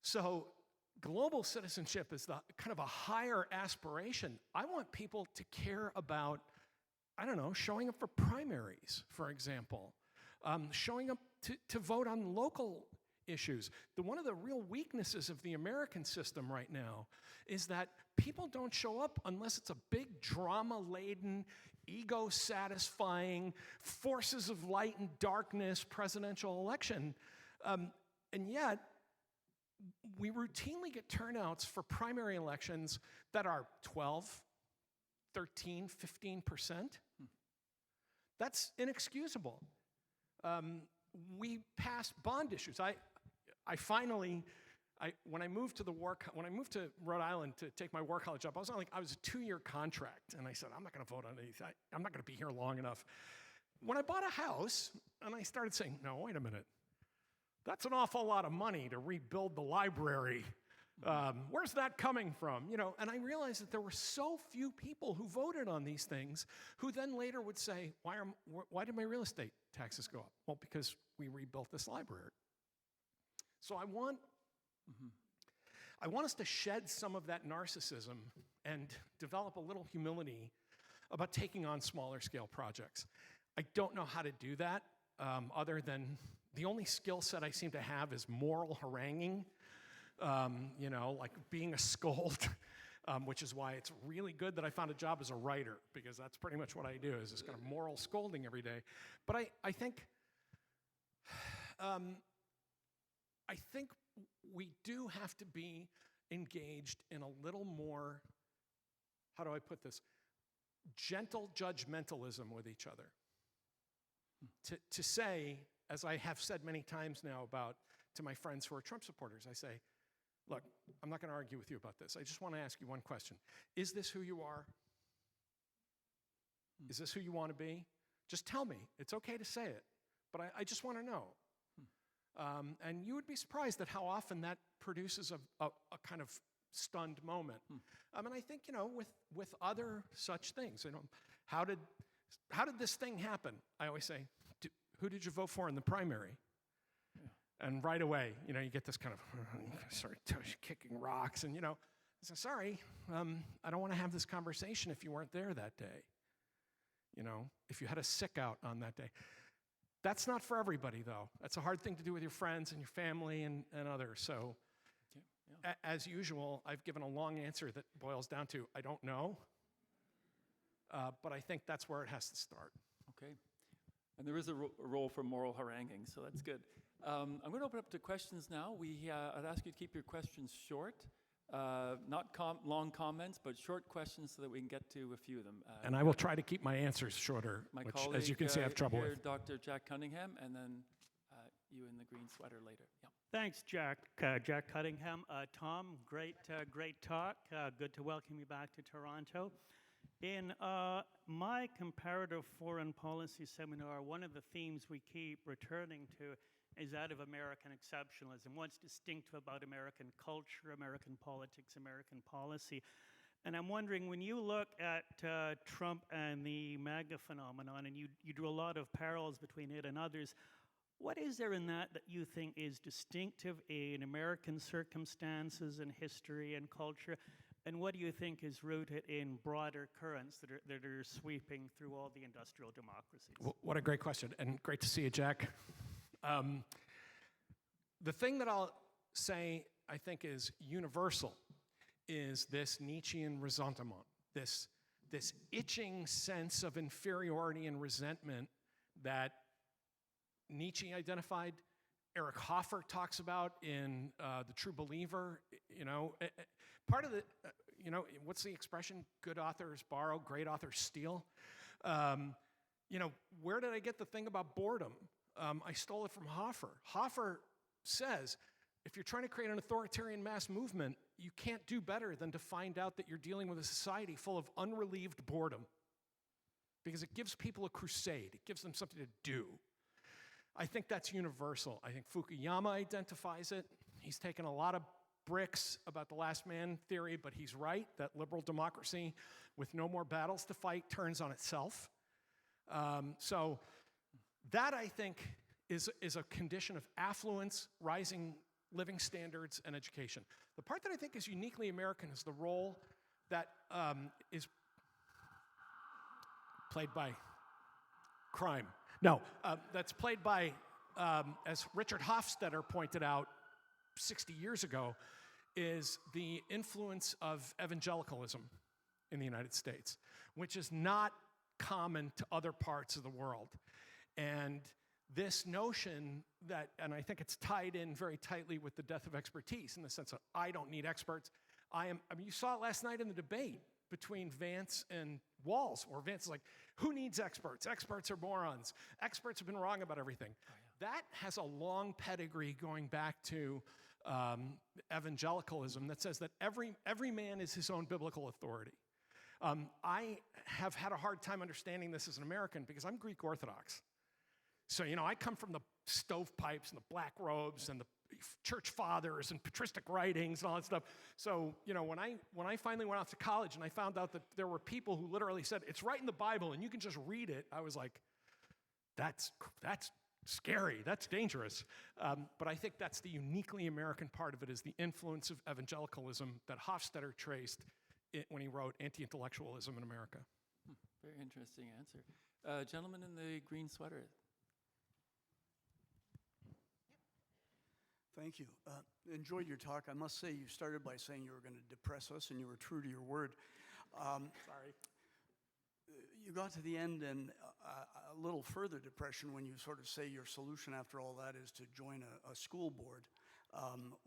So global citizenship is the kind of a higher aspiration. I want people to care about, showing up for primaries, for example, showing up to vote on local issues. One of the real weaknesses of the American system right now is that people don't show up unless it's a big drama-laden, ego-satisfying, forces of light and darkness presidential election. And yet, we routinely get turnouts for primary elections that are 12, 13, 15%. That's inexcusable. We passed bond issues. When I moved to Rhode Island to take my War College job, I was a 2-year contract, and I said, I'm not going to vote on anything. I'm not going to be here long enough. When I bought a house, and I started saying, no, wait a minute. That's an awful lot of money to rebuild the library. Where's that coming from? And I realized that there were so few people who voted on these things who then later would say, why did my real estate taxes go up? Well, because we rebuilt this library. So I want us to shed some of that narcissism and develop a little humility about taking on smaller scale projects. I don't know how to do that other than the only skill set I seem to have is moral haranguing. you know, like being a scold, which is why it's really good that I found a job as a writer, because that's pretty much what I do, is this kind of moral scolding every day. But I think we do have to be engaged in a little more, how do I put this, gentle judgmentalism with each other. To say, as I have said many times now to my friends who are Trump supporters, I say, look, I'm not going to argue with you about this. I just want to ask you one question. Is this who you are? Is this who you want to be? Just tell me. It's okay to say it, but I just want to know. And you would be surprised at how often that produces a kind of stunned moment. And I think, you know, with other such things, you know, how did this thing happen? I always say, who did you vote for in the primary? Yeah. And right away, you know, you get this kind of start kicking rocks, and you know, I say, sorry, I don't want to have this conversation if you weren't there that day. You know, if you had a sick out on that day. That's not for everybody, though. That's a hard thing to do with your friends and your family and others. So, as usual, I've given a long answer that boils down to, I don't know. But I think that's where it has to start. Okay. And there is a role for moral haranguing, so that's good. I'm going to open up to questions now. I'd ask you to keep your questions short. Not long comments, but short questions so that we can get to a few of them. And I will try to keep my answers shorter, which, colleague, as you can see, I have trouble with. Dr. Jack Cunningham, and then you in the green sweater later. Yeah. Thanks, Jack. Jack Cunningham. Tom, great talk. Good to welcome you back to Toronto. In my comparative foreign policy seminar, one of the themes we keep returning to is that of American exceptionalism. What's distinctive about American culture, American politics, American policy? And I'm wondering, when you look at Trump and the MAGA phenomenon, and you drew a lot of parallels between it and others, what is there in that you think is distinctive in American circumstances and history and culture? And what do you think is rooted in broader currents that are sweeping through all the industrial democracies? Well, what a great question, and great to see you, Jack. The thing that I'll say, I think, is universal is this Nietzschean ressentiment, this itching sense of inferiority and resentment that Nietzsche identified, Eric Hoffer talks about in The True Believer. You know, part of the, you know, what's the expression? Good authors borrow, great authors steal. You know, where did I get the thing about boredom? I stole it from Hoffer. Hoffer says, if you're trying to create an authoritarian mass movement, you can't do better than to find out that you're dealing with a society full of unrelieved boredom, because it gives people a crusade. It gives them something to do. I think that's universal. I think Fukuyama identifies it. He's taken a lot of bricks about the last man theory, but he's right that liberal democracy with no more battles to fight turns on itself. So that, I think, is a condition of affluence, rising living standards, and education. The part that I think is uniquely American is the role that is played by crime. No, that's played by, as Richard Hofstadter pointed out 60 years ago, is the influence of evangelicalism in the United States, which is not common to other parts of the world. And this notion that, and I think it's tied in very tightly with the death of expertise in the sense that I don't need experts. I mean, you saw it last night in the debate between Vance and Walz, where Vance is like, who needs experts? Experts are morons. Experts have been wrong about everything. Oh, yeah. That has a long pedigree going back to evangelicalism that says that every man is his own biblical authority. I have had a hard time understanding this as an American because I'm Greek Orthodox. So, you know, I come from the stovepipes and the black robes and the church fathers and patristic writings and all that stuff. So, you know, when I finally went off to college and I found out that there were people who literally said, it's right in the Bible and you can just read it, I was like, that's scary, that's dangerous. But I think that's the uniquely American part of it, is the influence of evangelicalism that Hofstadter traced when he wrote Anti-Intellectualism in America. Very interesting answer. Gentleman in the green sweater. Thank you. Enjoyed your talk. I must say, you started by saying you were going to depress us, and you were true to your word. Sorry. You got to the end and a little further depression when you sort of say your solution after all that is to join a school board.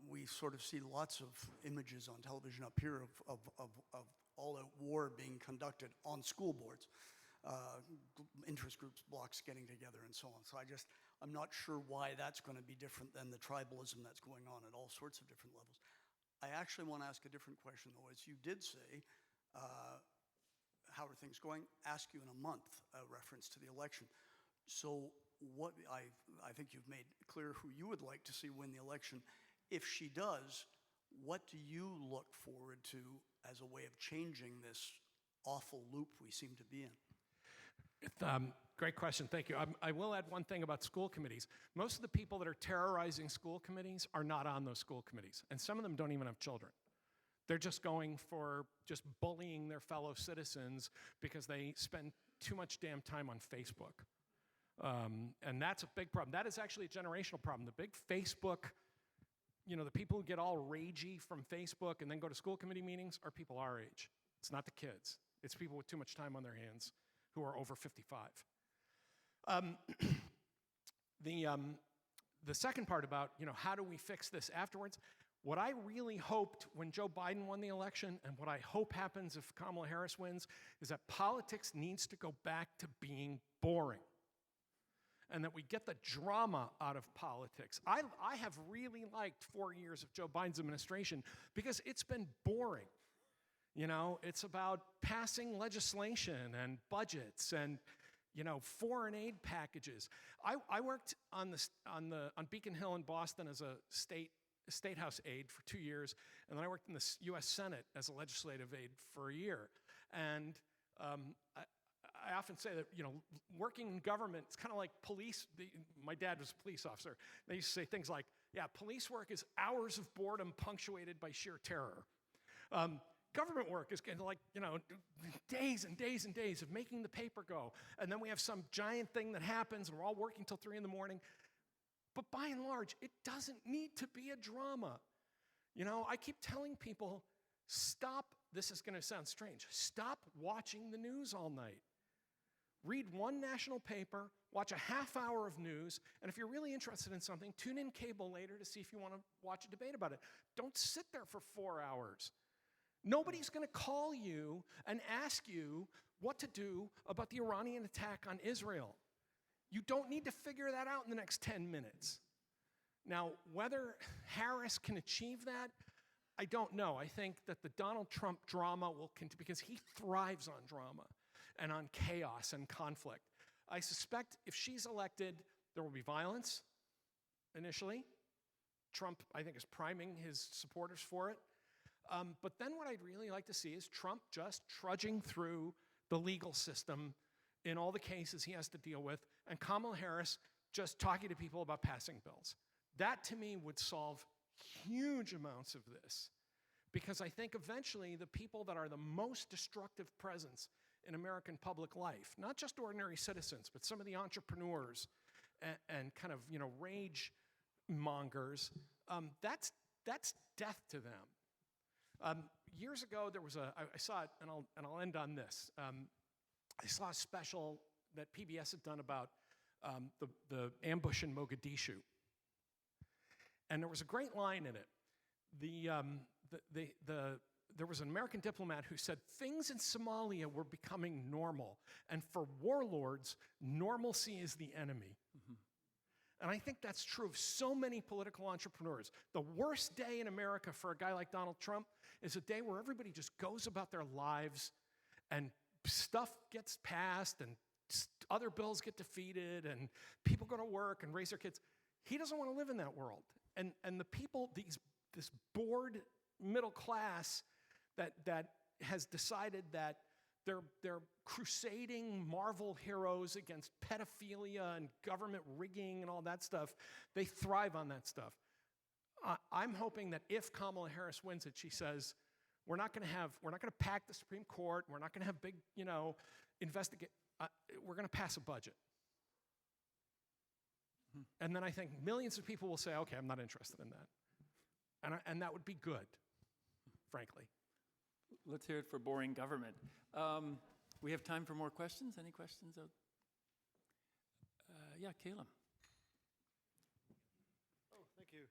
We sort of see lots of images on television up here of all-out war being conducted on school boards, interest groups, blocks getting together and so on. So I'm not sure why that's going to be different than the tribalism that's going on at all sorts of different levels. I actually want to ask a different question, though. As you did say, how are things going? Ask you in a month, a reference to the election. So what I think you've made clear who you would like to see win the election. If she does, what do you look forward to as a way of changing this awful loop we seem to be in? Great question, thank you. I will add one thing about school committees. Most of the people that are terrorizing school committees are not on those school committees, and some of them don't even have children. They're just going for just bullying their fellow citizens because they spend too much damn time on Facebook. And that's a big problem. That is actually a generational problem. The big Facebook, the people who get all ragey from Facebook and then go to school committee meetings are people our age. It's not the kids. It's people with too much time on their hands who are over 55. The second part about, how do we fix this afterwards? What I really hoped when Joe Biden won the election, and what I hope happens if Kamala Harris wins, is that politics needs to go back to being boring, and that we get the drama out of politics. I have really liked 4 years of Joe Biden's administration because it's been boring. It's about passing legislation and budgets and foreign aid packages. I worked on Beacon Hill in Boston as a state house aide for 2 years, and then I worked in the U.S. Senate as a legislative aide for a year. And I often say that working in government, it's kind of like police. My dad was a police officer. They used to say things like, "Yeah, police work is hours of boredom punctuated by sheer terror." Government work is kind of like, days and days and days of making the paper go. And then we have some giant thing that happens, and we're all working till 3 a.m. But by and large, it doesn't need to be a drama. I keep telling people, stop, this is going to sound strange, stop watching the news all night. Read one national paper, watch a half hour of news, and if you're really interested in something, tune in cable later to see if you want to watch a debate about it. Don't sit there for 4 hours. Nobody's going to call you and ask you what to do about the Iranian attack on Israel. You don't need to figure that out in the next 10 minutes. Now, whether Harris can achieve that, I don't know. I think that the Donald Trump drama will continue because he thrives on drama and on chaos and conflict. I suspect if she's elected, there will be violence initially. Trump, I think, is priming his supporters for it. But then what I'd really like to see is Trump just trudging through the legal system in all the cases he has to deal with, and Kamala Harris just talking to people about passing bills. That, to me, would solve huge amounts of this, because I think eventually the people that are the most destructive presence in American public life, not just ordinary citizens, but some of the entrepreneurs and kind of, rage mongers, that's death to them. Years ago, there was I saw it, and I'll end on this. I saw a special that PBS had done about the ambush in Mogadishu. And there was a great line in it. There was an American diplomat who said, things in Somalia were becoming normal, and for warlords, normalcy is the enemy. Mm-hmm. And I think that's true of so many political entrepreneurs. The worst day in America for a guy like Donald Trump is a day where everybody just goes about their lives and stuff gets passed and other bills get defeated and people go to work and raise their kids. He doesn't want to live in that world. And the people, this bored middle class that has decided that they're crusading Marvel heroes against pedophilia and government rigging and all that stuff, they thrive on that stuff. I'm hoping that if Kamala Harris wins it, she says, we're not going to pack the Supreme Court, we're not going to have big, investigate, we're going to pass a budget. And then I think millions of people will say, okay, I'm not interested in that. And that would be good, frankly. Let's hear it for boring government. We have time for more questions. Any questions? Yeah, Caleb. Oh, thank you.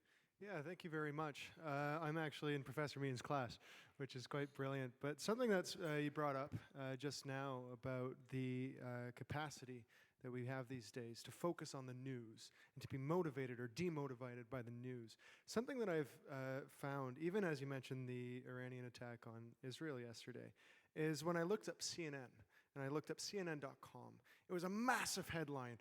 Yeah, thank you very much. I'm actually in Professor Meehan's class, which is quite brilliant. But something that's you brought up just now about the capacity that we have these days to focus on the news and to be motivated or demotivated by the news. Something that I've found, even as you mentioned the Iranian attack on Israel yesterday, is when I looked up CNN, and I looked up CNN.com, it was a massive headline,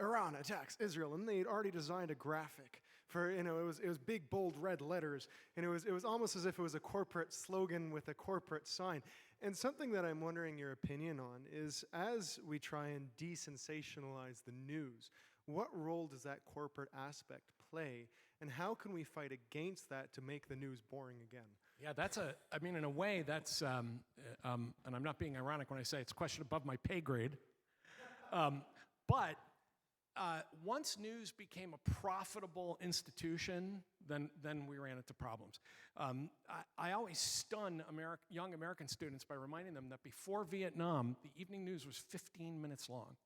Iran attacks Israel, and they'd already designed a graphic for, it was big, bold, red letters, and it was almost as if it was a corporate slogan with a corporate sign. And something that I'm wondering your opinion on is, as we try and desensationalize the news, what role does that corporate aspect play, and how can we fight against that to make the news boring again? Yeah, in a way, that's, and I'm not being ironic when I say it's a question above my pay grade, but once news became a profitable institution, then we ran into problems. I always stun young American students by reminding them that before Vietnam, the evening news was 15 minutes long.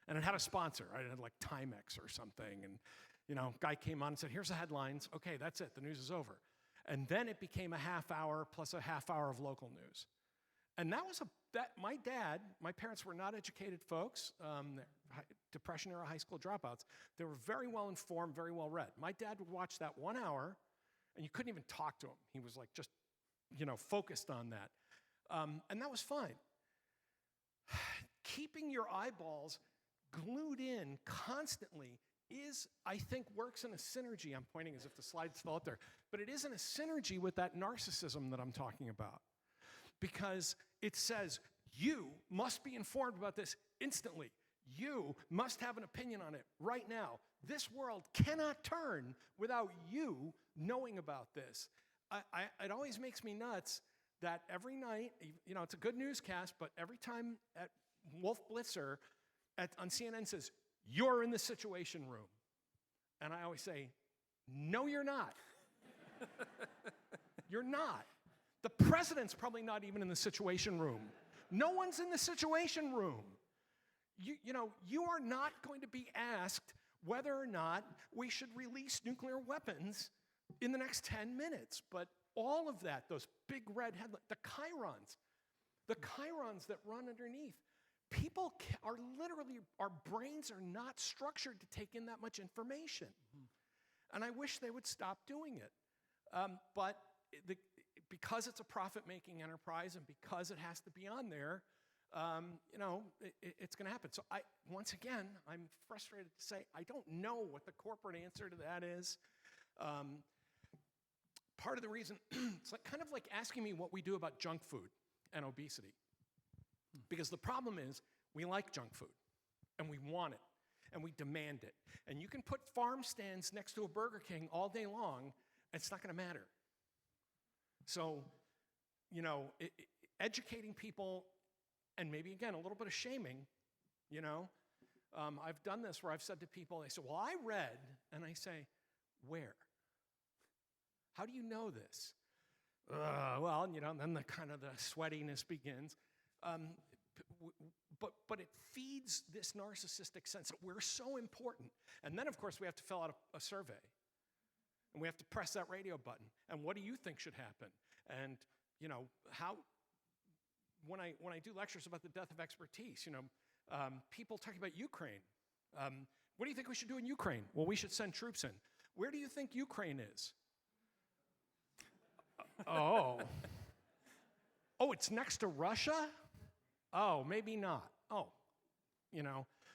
And it had a sponsor, right? It had like Timex or something. And, guy came on and said, here's the headlines. Okay, that's it. The news is over. And then it became a half hour plus a half hour of local news. And that was my parents were not educated folks, Depression-era high school dropouts. They were very well informed, very well read. My dad would watch that 1 hour, and you couldn't even talk to him. He was like just, focused on that. And that was fine. Keeping your eyeballs glued in constantly I think, works in a synergy. I'm pointing as if the slides fell out there. But it is in a synergy with that narcissism that I'm talking about. Because it says, you must be informed about this instantly. You must have an opinion on it right now. This world cannot turn without you knowing about this. It always makes me nuts that every night, it's a good newscast, but every time at Wolf Blitzer on CNN says, you're in the Situation Room. And I always say, no, you're not. You're not. The president's probably not even in the Situation Room. No one's in the Situation Room. You are not going to be asked whether or not we should release nuclear weapons in the next 10 minutes. But all of that, those big red headlines, the chyrons that run underneath, people are literally, our brains are not structured to take in that much information. And I wish they would stop doing it. But because it's a profit-making enterprise and because it has to be on there, it's going to happen. So once again, I'm frustrated to say I don't know what the corporate answer to that is. Part of the reason, it's kind of like asking me what we do about junk food and obesity. Because the problem is, we like junk food, and we want it, and we demand it. And you can put farm stands next to a Burger King all day long, and it's not going to matter. So, educating people, and maybe, again, a little bit of shaming, I've done this where I've said to people, they say, well, I read, and I say, where? How do you know this? Well, then the kind of the sweatiness begins. But it feeds this narcissistic sense that we're so important. And then, of course, we have to fill out a survey. And we have to press that radio button. And what do you think should happen? And, when I do lectures about the death of expertise, people talking about Ukraine. What do you think we should do in Ukraine? Well, we should send troops in. Where do you think Ukraine is? Oh, it's next to Russia? Oh, maybe not.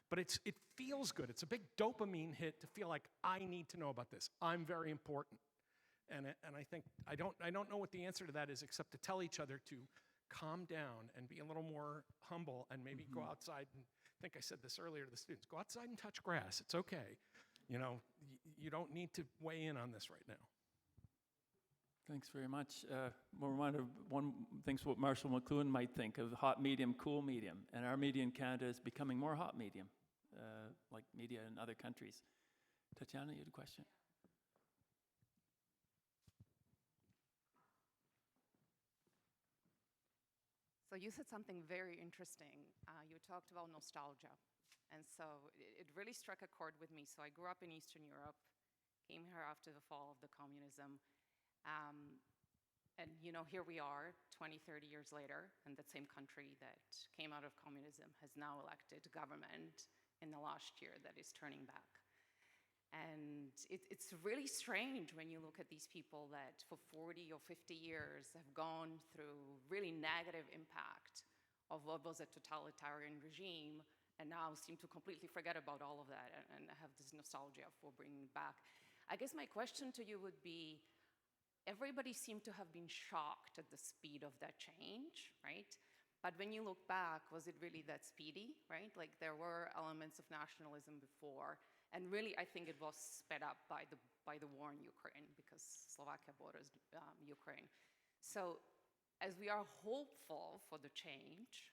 But it feels good. It's a big dopamine hit to feel like I need to know about this. I'm very important. And I think I don't know what the answer to that is except to tell each other to calm down and be a little more humble and maybe go outside and I think I said this earlier to the students. Go outside and touch grass. It's okay. You don't need to weigh in on this right now. Thanks very much. One thinks what Marshall McLuhan might think of hot medium, cool medium. And our media in Canada is becoming more hot medium, like media in other countries. Tatiana, you had a question? So you said something very interesting. You talked about nostalgia. And so it really struck a chord with me. So I grew up in Eastern Europe, came here after the fall of the communism. And here we are 20, 30 years later, and that same country that came out of communism has now elected government in the last year that is turning back. And it's really strange when you look at these people that for 40 or 50 years have gone through really negative impact of what was a totalitarian regime and now seem to completely forget about all of that and have this nostalgia for bringing it back. I guess my question to you would be, everybody seemed to have been shocked at the speed of that change, right? But when you look back, was it really that speedy, right? Like there were elements of nationalism before. And really, I think it was sped up by the war in Ukraine because Slovakia borders Ukraine. So as we are hopeful for the change,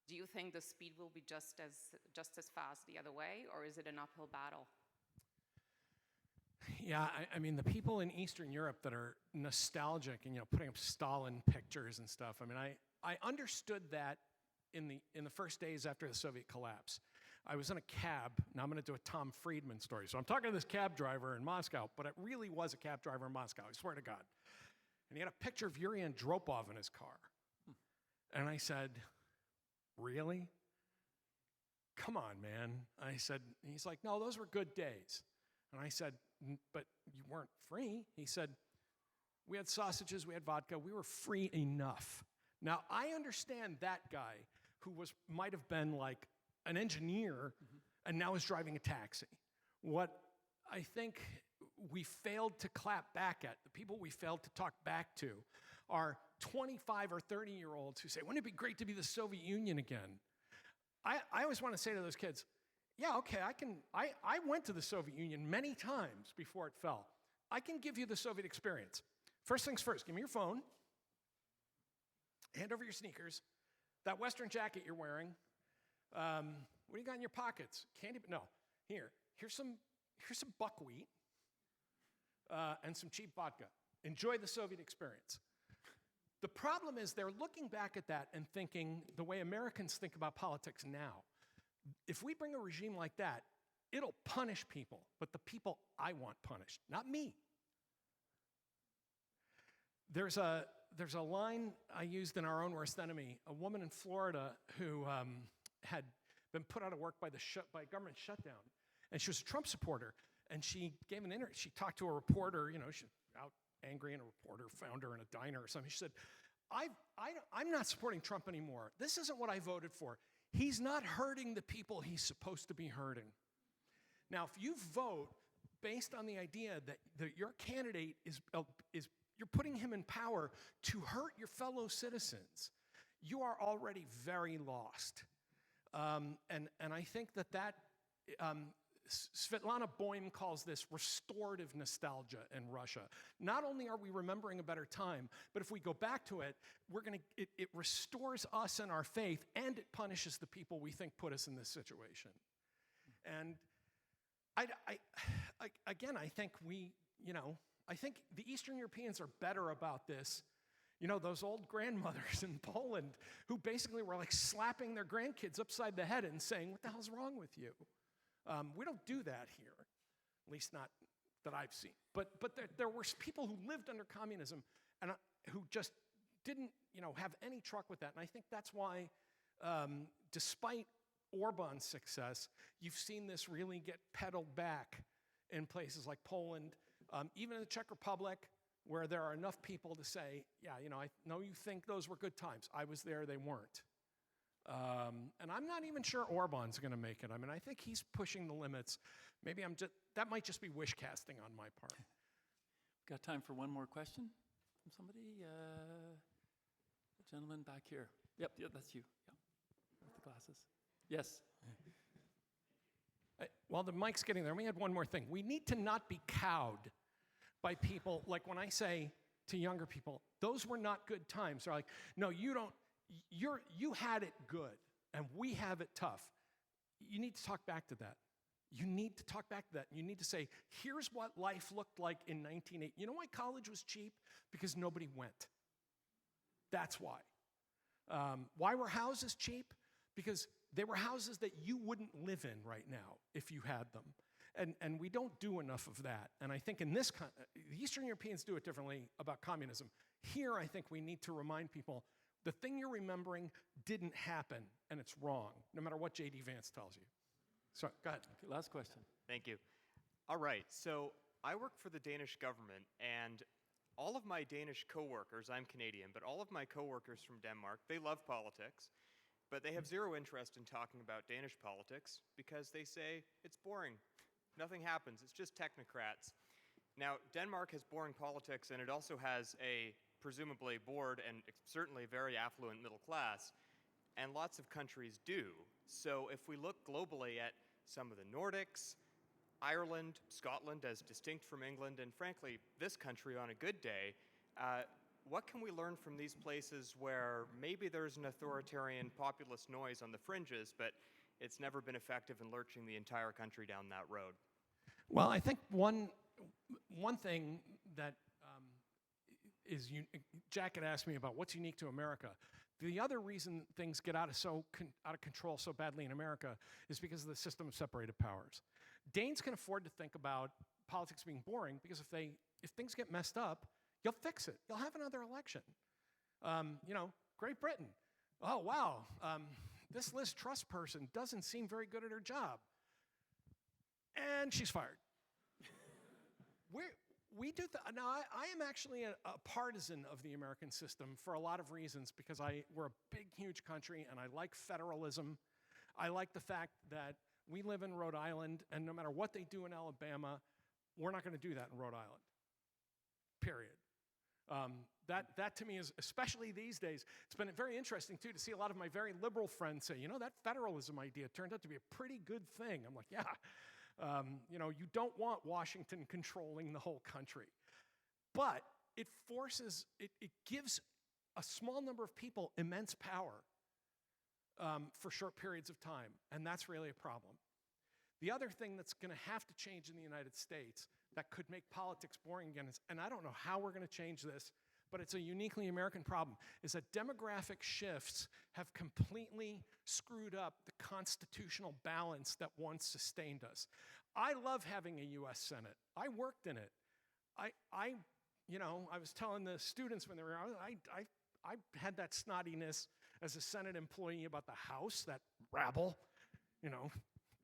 do you think the speed will be just as fast the other way, or is it an uphill battle? Yeah, I mean, the people in Eastern Europe that are nostalgic and putting up Stalin pictures and stuff. I mean, I understood that in the first days after the Soviet collapse. I was in a cab. Now I'm going to do a Tom Friedman story. So I'm talking to this cab driver in Moscow, but it really was a cab driver in Moscow, I swear to God. And he had a picture of Yuri Andropov in his car. And I said, really? Come on, man. I said, he's like, no, those were good days. And I said, but you weren't free. He said, we had sausages, we had vodka, we were free enough. Now, I understand that guy who might have been like an engineer and now is driving a taxi. What I think we failed to clap back at, the people we failed to talk back to, are 25 or 30-year-olds who say, wouldn't it be great to be the Soviet Union again? I always want to say to those kids, yeah, okay, I went to the Soviet Union many times before it fell. I can give you the Soviet experience. First things first, give me your phone, hand over your sneakers, that Western jacket you're wearing. What do you got in your pockets? Candy? No. Here's some buckwheat and some cheap vodka. Enjoy the Soviet experience. The problem is they're looking back at that and thinking the way Americans think about politics now. If we bring a regime like that, it'll punish people, but the people I want punished, not me. There's a line I used in Our Own Worst Enemy, a woman in Florida who had been put out of work by a government shutdown, and she was a Trump supporter, and she gave an interview. She talked to a reporter, she was out angry, and a reporter found her in a diner or something. She said, I'm not supporting Trump anymore. This isn't what I voted for. He's not hurting the people he's supposed to be hurting. Now, if you vote based on the idea that your candidate is you're putting him in power to hurt your fellow citizens, you are already very lost. And I think that Svetlana Boym calls this restorative nostalgia in Russia. Not only are we remembering a better time, but if we go back to it, it restores us and our faith, and it punishes the people we think put us in this situation. And I think I think the Eastern Europeans are better about this. Those old grandmothers in Poland who basically were like slapping their grandkids upside the head and saying, what the hell's wrong with you? We don't do that here, at least not that I've seen. But there were people who lived under communism and who just didn't, have any truck with that. And I think that's why, despite Orban's success, you've seen this really get pedaled back in places like Poland, even in the Czech Republic, where there are enough people to say, yeah, I know you think those were good times. I was there, they weren't. And I'm not even sure Orban's going to make it. I mean, I think he's pushing the limits. Maybe that might just be wish casting on my part. Got time for one more question from somebody? The gentleman back here. Yep, that's you. Yeah, with the glasses. Yes. While the mic's getting there, we had one more thing. We need to not be cowed by people, like when I say to younger people, those were not good times. They're like, no, you don't. You had it good, and we have it tough. You need to talk back to that. You need to talk back to that. You need to say, here's what life looked like in 1980. You know why college was cheap? Because nobody went. That's why. Why were houses cheap? Because they were houses that you wouldn't live in right now if you had them. And we don't do enough of that. And I think in this, the Eastern Europeans do it differently about communism. Here, I think we need to remind people, the thing you're remembering didn't happen, and it's wrong, no matter what J.D. Vance tells you. So, go ahead. Okay, last question. Thank you. All right, so I work for the Danish government, and all of my Danish coworkers, I'm Canadian, but all of my coworkers from Denmark, they love politics, but they have zero interest in talking about Danish politics because they say it's boring. Nothing happens, it's just technocrats. Now, Denmark has boring politics, and it also has a presumably bored and certainly very affluent middle class, and lots of countries do. So if we look globally at some of the Nordics, Ireland, Scotland as distinct from England, and frankly, this country on a good day, what can we learn from these places where maybe there's an authoritarian populist noise on the fringes, but it's never been effective in lurching the entire country down that road? Well, I think one thing that Jack had asked me about what's unique to America. The other reason things get out of control so badly in America is because of the system of separated powers. Danes can afford to think about politics being boring because if things get messed up, you'll fix it. You'll have another election. Great Britain. Oh, wow. This Liz Truss person doesn't seem very good at her job. And she's fired. We do now, I am actually a partisan of the American system for a lot of reasons because we're a big, huge country, and I like federalism. I like the fact that we live in Rhode Island, and no matter what they do in Alabama, we're not going to do that in Rhode Island, period. That to me is, especially these days, it's been very interesting, too, to see a lot of my very liberal friends say, that federalism idea turned out to be a pretty good thing. I'm like, yeah. You don't want Washington controlling the whole country. But it gives a small number of people immense power for short periods of time, and that's really a problem. The other thing that's going to have to change in the United States that could make politics boring again is, and I don't know how we're going to change this, but it's a uniquely American problem, is that demographic shifts have completely screwed up the constitutional balance that once sustained us. I love having a U.S. Senate. I worked in it. I was telling the students when they were out, I had that snottiness as a Senate employee about the House, that rabble,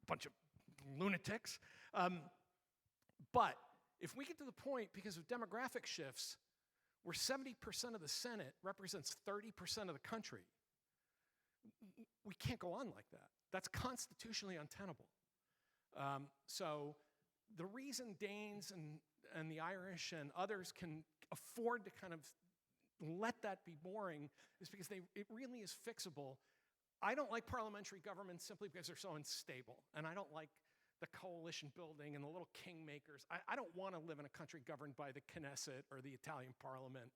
bunch of lunatics. But if we get to the point, because of demographic shifts, where 70% of the Senate represents 30% of the country, we can't go on like that. That's constitutionally untenable. So the reason Danes and the Irish and others can afford to kind of let that be boring is because it really is fixable. I don't like parliamentary governments simply because they're so unstable, and I don't like the coalition building and the little kingmakers. I don't want to live in a country governed by the Knesset or the Italian parliament.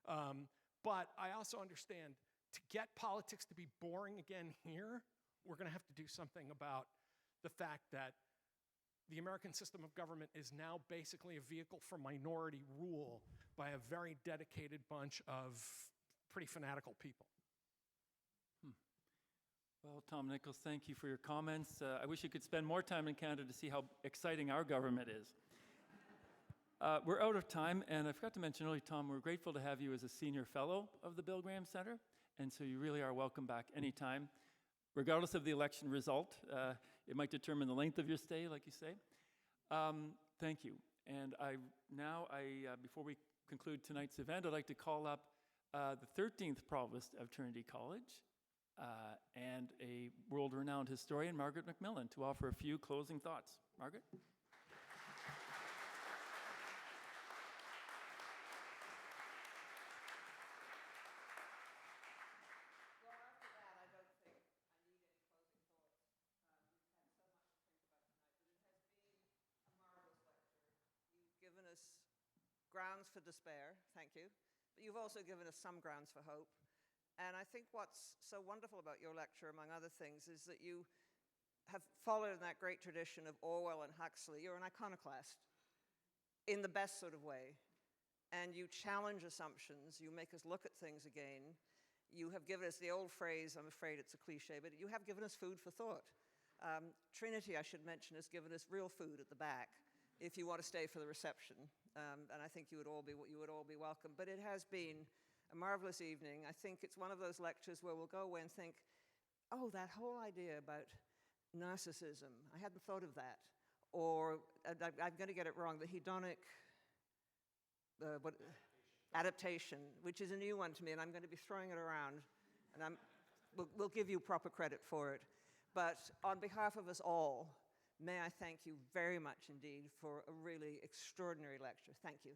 But I also understand to get politics to be boring again here, we're going to have to do something about the fact that the American system of government is now basically a vehicle for minority rule by a very dedicated bunch of pretty fanatical people. Well, Tom Nichols, thank you for your comments. I wish you could spend more time in Canada to see how exciting our government is. We're out of time, and I forgot to mention earlier, Tom, we're grateful to have you as a senior fellow of the Bill Graham Center, and so you really are welcome back anytime. Regardless of the election result, it might determine the length of your stay, like you say. Thank you. And before we conclude tonight's event, I'd like to call up the 13th Provost of Trinity College, and a world-renowned historian, Margaret MacMillan, to offer a few closing thoughts. Margaret? Well, after that, I don't think I need any closing thoughts. We've had so much to think about tonight, but it has been a marvelous lecture. You've given us grounds for despair, thank you, but you've also given us some grounds for hope. And I think what's so wonderful about your lecture, among other things, is that you have followed in that great tradition of Orwell and Huxley. You're an iconoclast in the best sort of way. And you challenge assumptions. You make us look at things again. You have given us the old phrase, I'm afraid it's a cliche, but you have given us food for thought. Trinity, I should mention, has given us real food at the back if you want to stay for the reception. And I think you would all be welcome. But it has been a marvelous evening. I think it's one of those lectures where we'll go away and think, oh, that whole idea about narcissism, I hadn't thought of that. Or, I'm going to get it wrong, the hedonic adaptation, which is a new one to me, and I'm going to be throwing it around, and we'll give you proper credit for it. But on behalf of us all, may I thank you very much indeed for a really extraordinary lecture. Thank you.